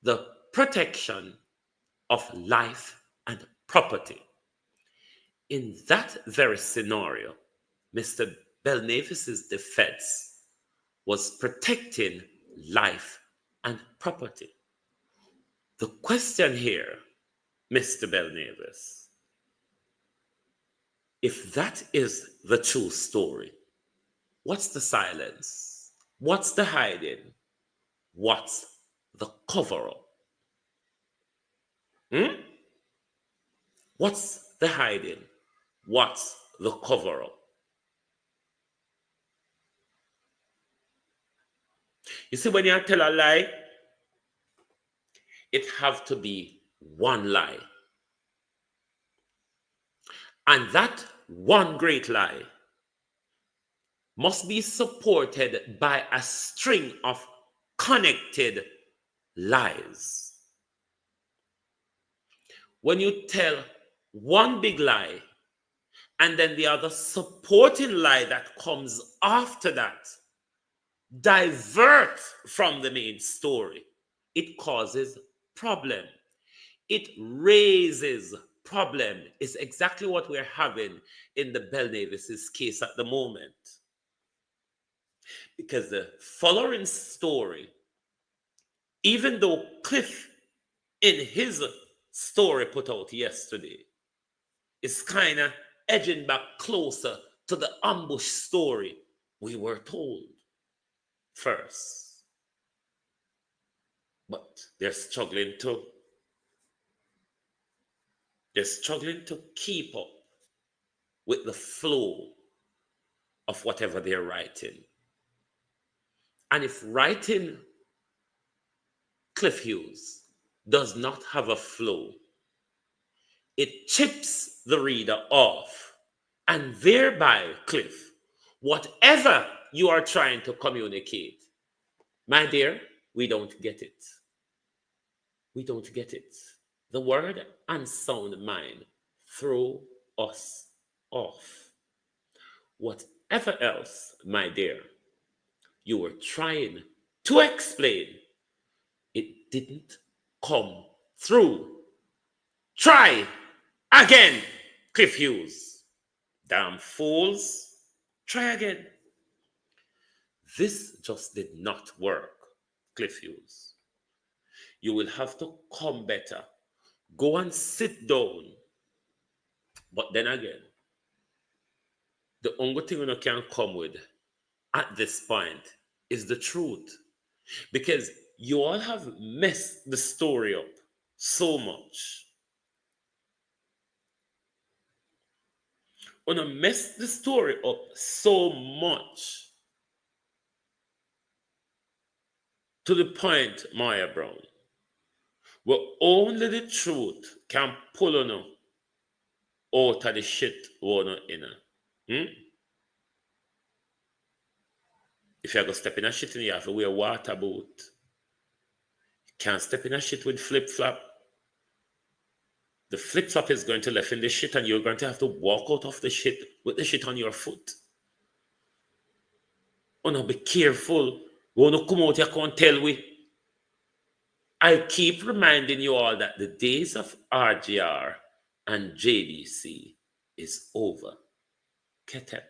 The protection of life and property. In that very scenario, Mr. Belknap's defense was protecting life and property. The question here, Mr. Belknap, if that is the true story, what's the silence? What's the hiding? What's the cover-up? What's the hiding? What's the cover-up? You see, when you tell a lie, it have to be one lie. And that one great lie must be supported by a string of connected lies. When you tell one big lie and then the other supporting lie that comes after that divert from the main story, it causes problem. It raises problem. It's exactly what we're having in the Belknap's case at the moment. Because the following story, even though Cliff in his story put out yesterday is kind of edging back closer to the ambush story we were told first. But they're struggling to keep up with the flow of whatever they're writing. And if writing Cliff Hughes does not have a flow, it chips the reader off, and thereby, Cliff, whatever you are trying to communicate, my dear, we don't get it. We don't get it. The word and sound mind throw us off. Whatever else, my dear, you were trying to explain, it didn't come through. Try again, Cliff Hughes. Damn fools. Try again. This just did not work, Cliff Hughes. You will have to come better. Go and sit down. But then again, the only thing you can come with at this point is the truth. Because you all have messed the story up so much. You messed the story up so much to the point, Maya Brown, where only the truth can pull on out of the shit one in. If you're going to step in a shit in, you have to wear a water boot. You can't step in a shit with flip-flop. The flip-flop is going to left in the shit and you're going to have to walk out of the shit with the shit on your foot. Oh no, be careful. When you come out, you can't tell we. I keep reminding you all that the days of RGR and JDC is over. Ketep.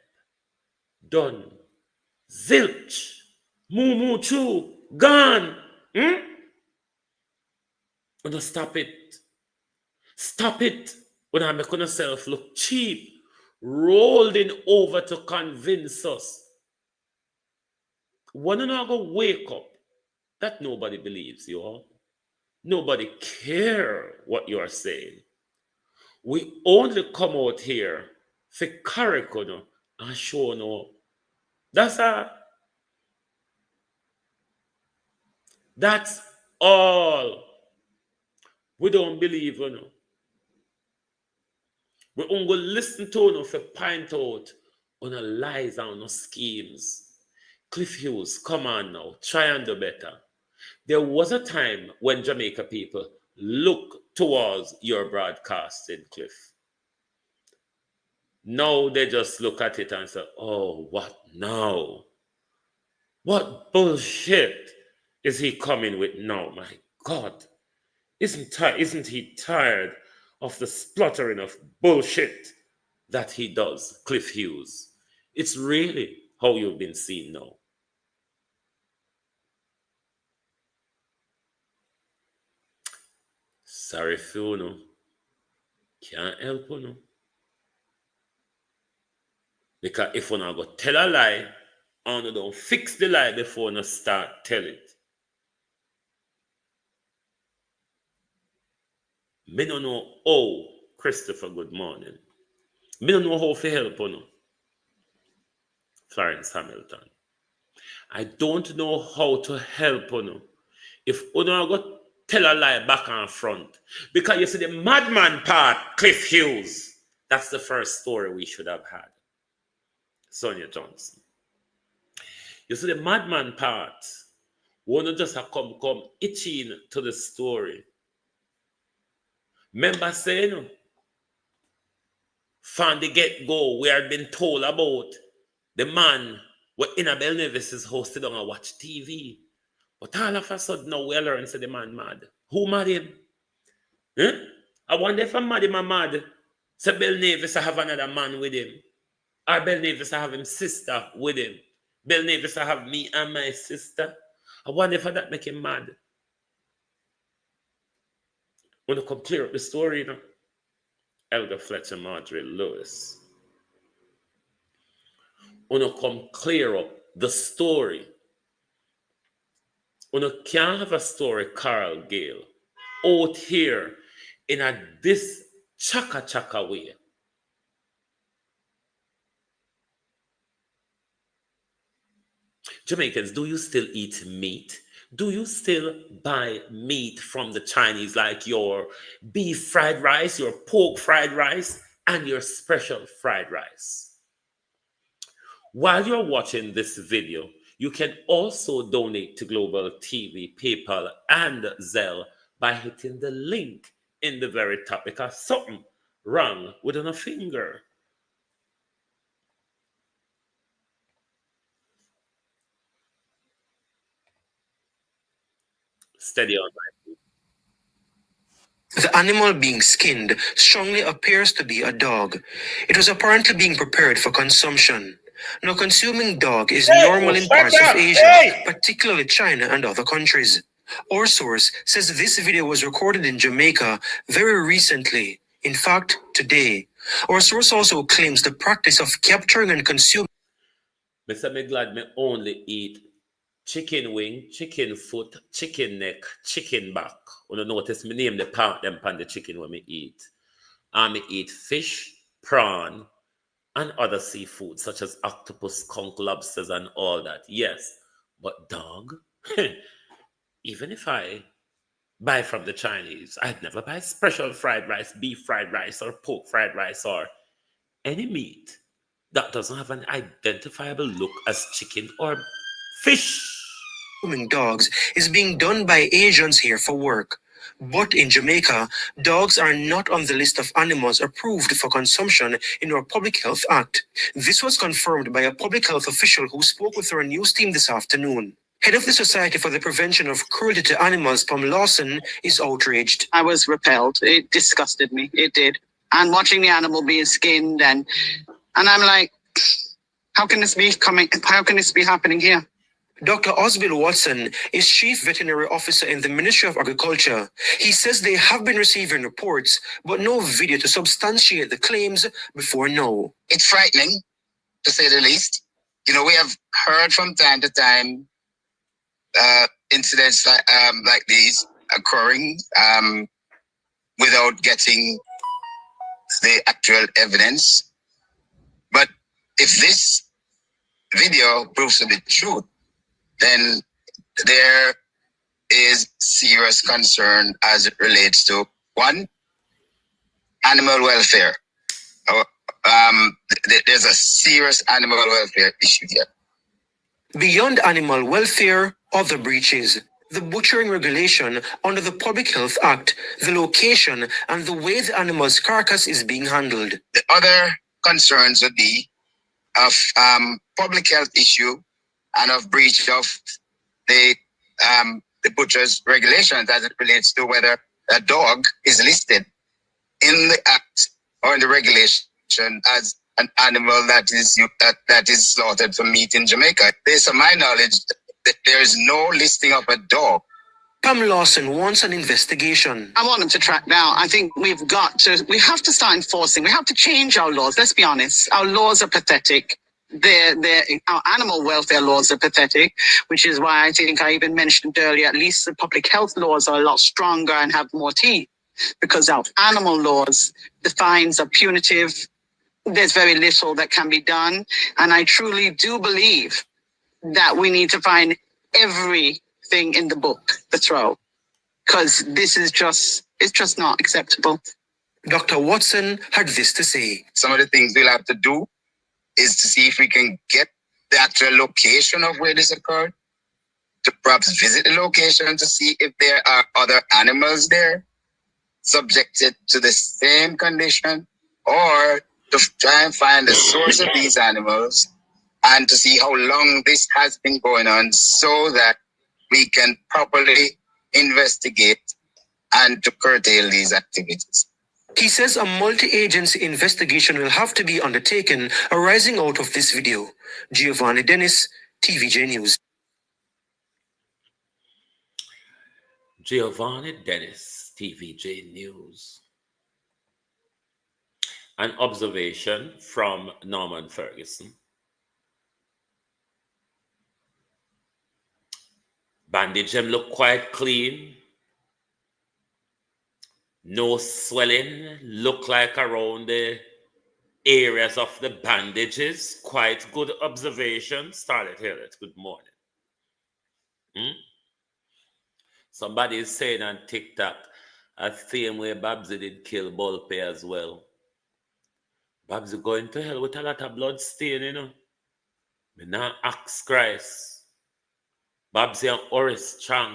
Done. Zilch. Moo moo choo. Gone. Oh no, stop it. Stop it. When I make yourself look cheap. rolled in over to convince us. When you're going to wake up, that nobody believes you all. Nobody care what you are saying. We only come out here for character and show no. That's all. That's all. We don't believe you know. We only listen to you for point out on the lies and no schemes. Cliff Hughes, come on now, try and do better. There was a time when Jamaica people look towards your broadcasting, Cliff. Now they just look at it and say, oh, what now? What bullshit is he coming with now? My God, isn't he tired of the spluttering of bullshit that he does, Cliff Hughes? It's really how you've been seen now. Sorry for you, no. Can't help you, no. Because if you not go tell a lie, and you don't fix the lie before you start tell it. Me don't know how, Christopher, good morning. Me don't know how to help you, no. Florence Hamilton. I don't know how to help you, no. If you not go tell a lie back and front. Because you see the madman part, Cliff Hughes, that's the first story we should have had. Sonia Johnson. You see the madman part, wanna just come itching to the story. Remember saying, from the get-go, we had been told about the man where Annabelle Nevis is hosted on and watch TV. But all of a sudden now we learn say the man mad. Who mad him? I wonder if I'm mad him, I'm mad. So Bell Nevis I have another man with him. Or Bell Nevis I have him sister with him. Bell Nevis I have me and my sister. I wonder if that make him mad. When you come clear up the story, you know. Elder Fletcher Marjorie Lewis. When you come clear up the story. When you can't have a story, Carl Gale, out here in a this chaka way. Jamaicans, do you still eat meat? Do you still buy meat from the Chinese, like your beef fried rice, your pork fried rice, and your special fried rice? While you're watching this video, you can also donate to Global TV, PayPal, and Zelle by hitting the link in the very top, because something wrong with a finger. Steady on. The animal being skinned strongly appears to be a dog. It was apparently being prepared for consumption. Now, consuming dog is normal in parts of Asia, particularly China and other countries. Our source says this video was recorded in Jamaica very recently. In fact, today. Our source also claims the practice of capturing and consuming. Mr. Me glad me only eat chicken wing, chicken foot, chicken neck, chicken back. When you notice me name the part them pan the chicken when me eat. And me eat fish, prawn, and other seafood such as octopus, skunk, lobsters, and all that. Yes, but dog, even if I buy from the Chinese, I'd never buy special fried rice, beef fried rice, or pork fried rice, or any meat that doesn't have an identifiable look as chicken or fish. Dogs is being done by Asians here for work. But in Jamaica, dogs are not on the list of animals approved for consumption in our Public Health Act. This was confirmed by a public health official who spoke with our news team this afternoon. Head of the Society for the Prevention of Cruelty to Animals, Pam Lawson, is outraged. I was repelled. It disgusted me. It did. And watching the animal being skinned and I'm like, how can this be happening here? Dr. Osbill Watson is Chief Veterinary Officer in the Ministry of Agriculture. He says they have been receiving reports, but no video to substantiate the claims before now. It's frightening, to say the least. You know, we have heard from time to time incidents like these occurring without getting the actual evidence. But if this video proves to be true, then there is serious concern as it relates to, one, animal welfare. There's a serious animal welfare issue here. Beyond animal welfare, other breaches. The butchering regulation under the Public Health Act, the location, and the way the animal's carcass is being handled. The other concerns would be of public health issue and of breach of the butcher's regulations as it relates to whether a dog is listed in the act or in the regulation as an animal that is slaughtered for meat in Jamaica. Based on my knowledge, that there is no listing of a dog. Pam Lawson wants an investigation. I want them to track down. I think we have to start enforcing. We have to change our laws. Let's be honest. Our laws are pathetic. Our animal welfare laws are pathetic, which is why I think I even mentioned earlier, at least the public health laws are a lot stronger and have more teeth, because our animal laws, the fines are punitive. There's very little that can be done. And I truly do believe that we need to find everything in the book to throw, because it's just not acceptable. Dr. Watson had this to say. Some of the things we'll have to do is to see if we can get the actual location of where this occurred, to perhaps visit the location to see if there are other animals there subjected to the same condition, or to try and find the source of these animals and to see how long this has been going on so that we can properly investigate and to curtail these activities. He says a multi-agency investigation will have to be undertaken arising out of this video. Giovanni Dennis, TVJ News. Giovanni Dennis, TVJ News. An observation from Norman Ferguson. Bandage them look quite clean. No swelling. Look like around the areas of the bandages. Quite good observation. Starlet Hillet, good morning. Somebody is saying on TikTok, a same way Babsy did kill Bulpe as well. Babsy going to hell with a lot of blood stain, you know. Me now ask Christ. Babsy and Horace Chang,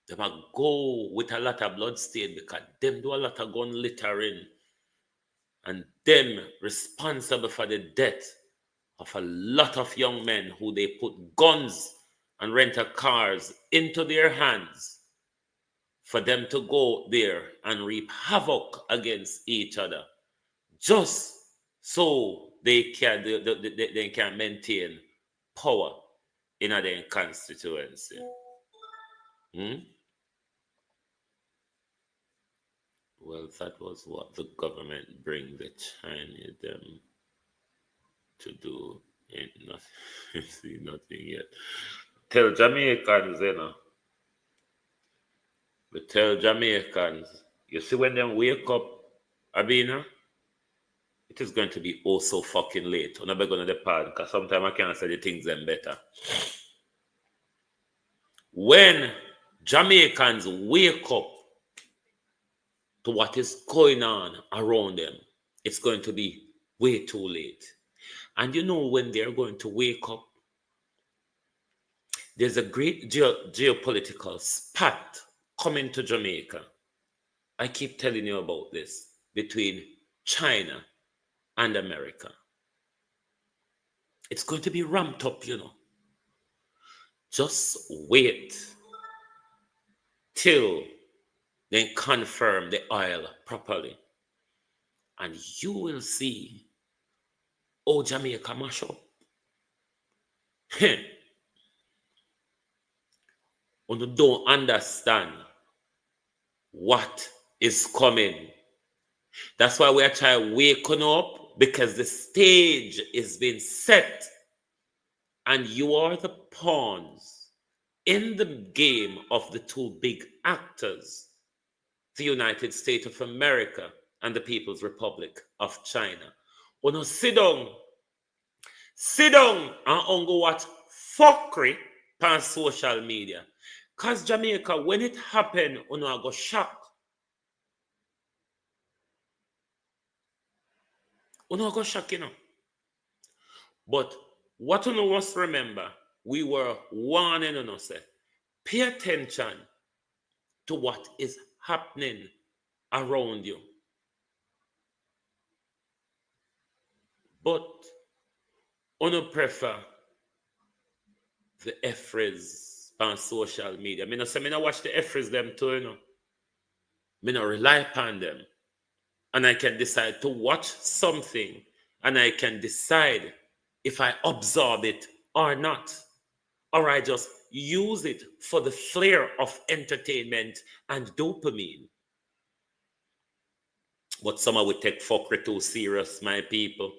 they might go with a lot of blood stain because them do a lot of gun littering and them responsible for the death of a lot of young men who they put guns and rental cars into their hands for them to go there and reap havoc against each other just so they can maintain power in their constituency. Well, that was what the government bring the Chinese them to do. Ain't nothing, see nothing yet. Tell Jamaicans, you know. But tell Jamaicans, you see when them wake up, Abina, it is going to be oh so fucking late. I'm never going to depart because sometimes I can't say the things them better. When Jamaicans wake up to what is going on around them, it's going to be way too late. And you know when they're going to wake up, there's a great geopolitical spat coming to Jamaica. I keep telling you about this, between China and America. It's going to be ramped up, you know. Just wait till they confirm the oil properly. And you will see, oh, Jamaica mash up. You don't understand what is coming. That's why we are trying to wake up, because the stage is being set and you are the pawns in the game of the two big actors, the United States of America and the People's Republic of China. Uno sit down and go watch fuckery on social media. Because Jamaica, when it happened, uno go shock. Uno go shock, you know. But what uno must remember, we were warning uno say, pay attention to what is happening around you. But uno prefer the Efres on social media. I say, I don't watch the Efres them too, you know. I don't rely upon them. And I can decide to watch something, and I can decide if I absorb it or not. Or I just use it for the flair of entertainment and dopamine. But some would take fuckery too serious, my people.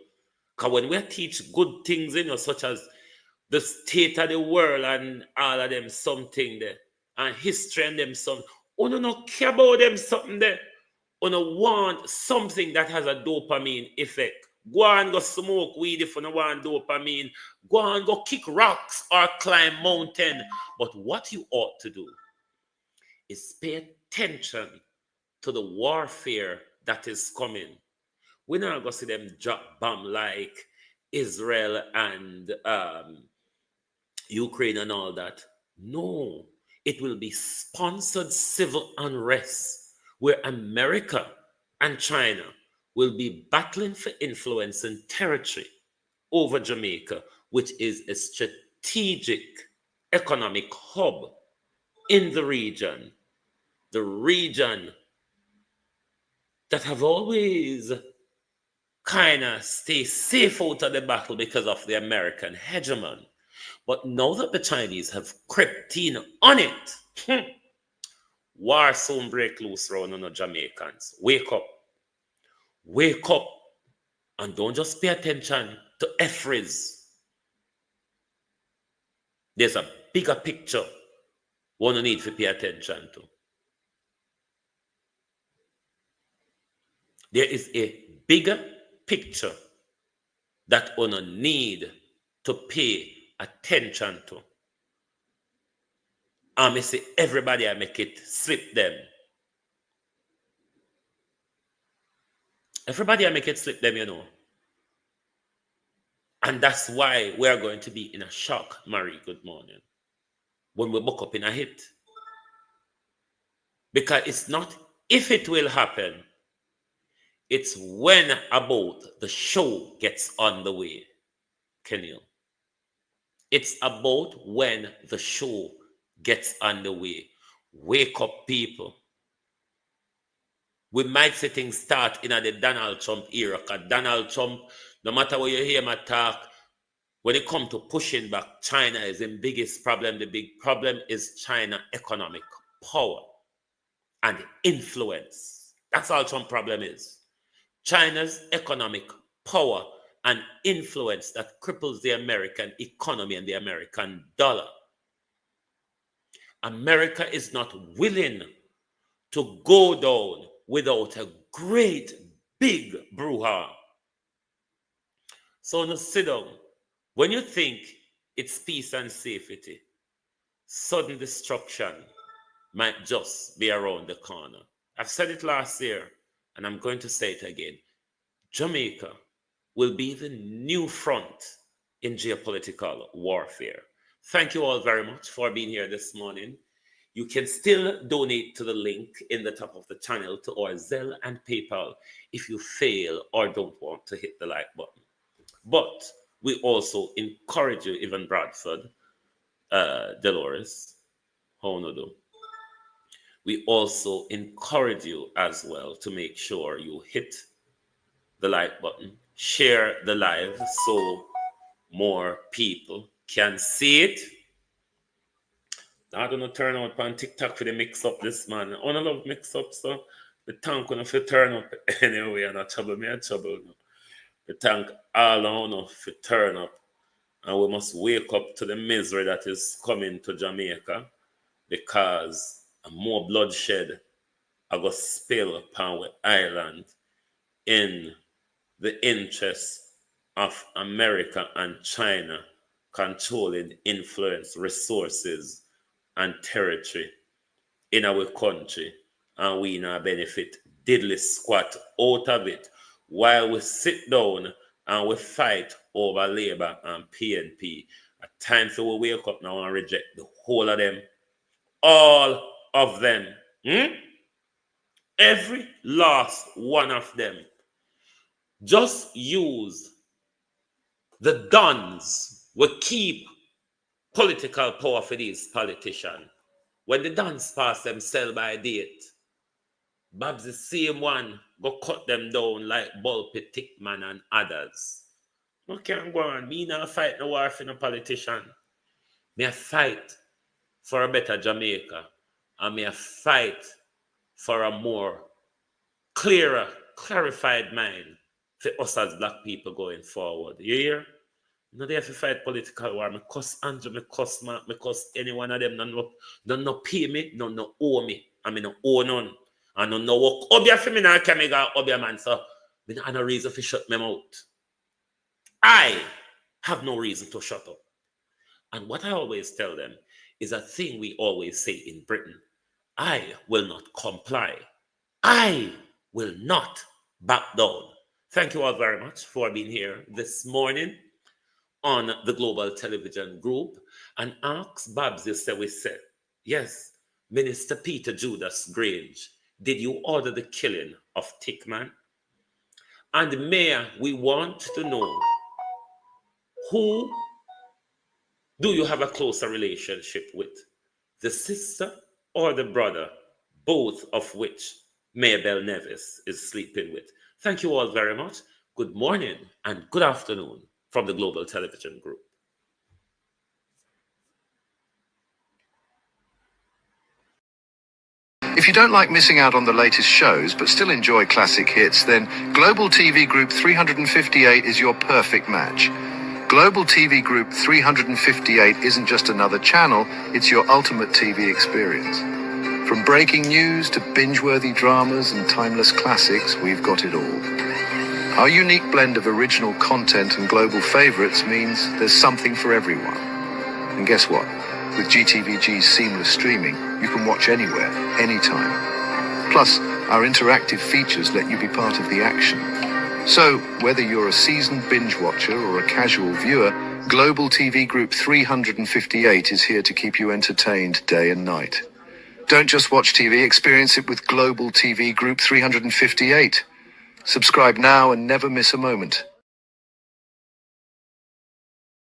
Because when we teach good things, you know, such as the state of the world and all of them something there, and history and them something, you don't care about them something there. You don't want something that has a dopamine effect. Go and go smoke weed if you don't want dopamine. Go and go kick rocks or climb mountain. But what you ought to do is pay attention to the warfare that is coming. We're not going to see them drop bomb like Israel and Ukraine and all that. No, it will be sponsored civil unrest where America and China will be battling for influence and territory over Jamaica, which is a strategic economic hub in the region that have always kind of stay safe out of the battle because of the American hegemon. But now that the Chinese have crept in on it, war soon break loose around on the Jamaicans. Wake up. Wake up. And don't just pay attention to Efres. There's a bigger picture one need to pay attention to. There is a bigger picture that one need to pay attention to. I say everybody I make it slip them. Everybody I make it slip them, you know. And that's why we're going to be in a shock, Marie, good morning, when we book up in a hit. Because it's not if it will happen, it's when about the show gets on the way, Kenil. It's about when the show gets on the way. Wake up, people. We might see things start in the Donald Trump era, because Donald Trump, no matter what you hear him talk, when it comes to pushing back, China is the biggest problem. The big problem is China economic power and influence. That's all Trump's problem is. China's economic power and influence that cripples the American economy and the American dollar. America is not willing to go down without a great big brouhaha. So now sit down. When you think it's peace and safety, sudden destruction might just be around the corner. I've said it last year, and I'm going to say it again. Jamaica will be the new front in geopolitical warfare. Thank you all very much for being here this morning. You can still donate to the link in the top of the channel to our Zelle and PayPal if you fail or don't want to hit the like button. But we also encourage you, even Bradford, Dolores, how no do. We also encourage you as well to make sure you hit the like button, share the live so more people can see it. I don't know turn out on TikTok for the mix up this man. I don't love mix up, so the tank gonna for turn up anyway, and I trouble me, I trouble no. The tank all on enough to turn up, and we must wake up to the misery that is coming to Jamaica, because more bloodshed I go spill upon the island in the interest of America and China controlling influence, resources, and territory in our country, and we now benefit diddly squat out of it while we sit down and we fight over Labour and PNP. At times we wake up now and reject the whole of them, all of them, every last one of them. Just use the dons will keep political power for these politicians. When the dons pass them sell by date, Babsy same one go cut them down like Bulpy, ThickMan and others. No can go on. Me not fight no war for no politician. Me a fight for a better Jamaica. And me a fight for a more clearer, clarified mind for us as black people going forward. You hear? No, they have to fight political war. Me cuss Andrew, me cuss Mark, me cuss any one of them. No pay me, no owe me. I mean, no owe none. And no work. Obia for me now, Kamiga, Obia man. So, me have no reason to shut my mouth. I have no reason to shut up. And what I always tell them is a thing we always say in Britain. I will not comply. I will not back down. Thank you all very much for being here this morning on the Global Television Group. And ask Babsy, we said, yes, Minister Peter Judas Grange, did you order the killing of ThickMan? And Mayor, we want to know, who do you have a closer relationship with? The sister or the brother, both of which Mayor Bell Nevis is sleeping with? Thank you all very much. Good morning and good afternoon from the Global Television Group. If you don't like missing out on the latest shows but still enjoy classic hits, then Global TV Group 358 is your perfect match. Global TV Group 358 isn't just another channel, it's your ultimate TV experience. From breaking news to binge-worthy dramas and timeless classics, we've got it all. Our unique blend of original content and global favorites means there's something for everyone. And guess what? With GTVG's seamless streaming, you can watch anywhere, anytime. Plus, our interactive features let you be part of the action. So, whether you're a seasoned binge watcher or a casual viewer, Global TV Group 358 is here to keep you entertained day and night. Don't just watch TV, experience it with Global TV Group 358. Subscribe now and never miss a moment.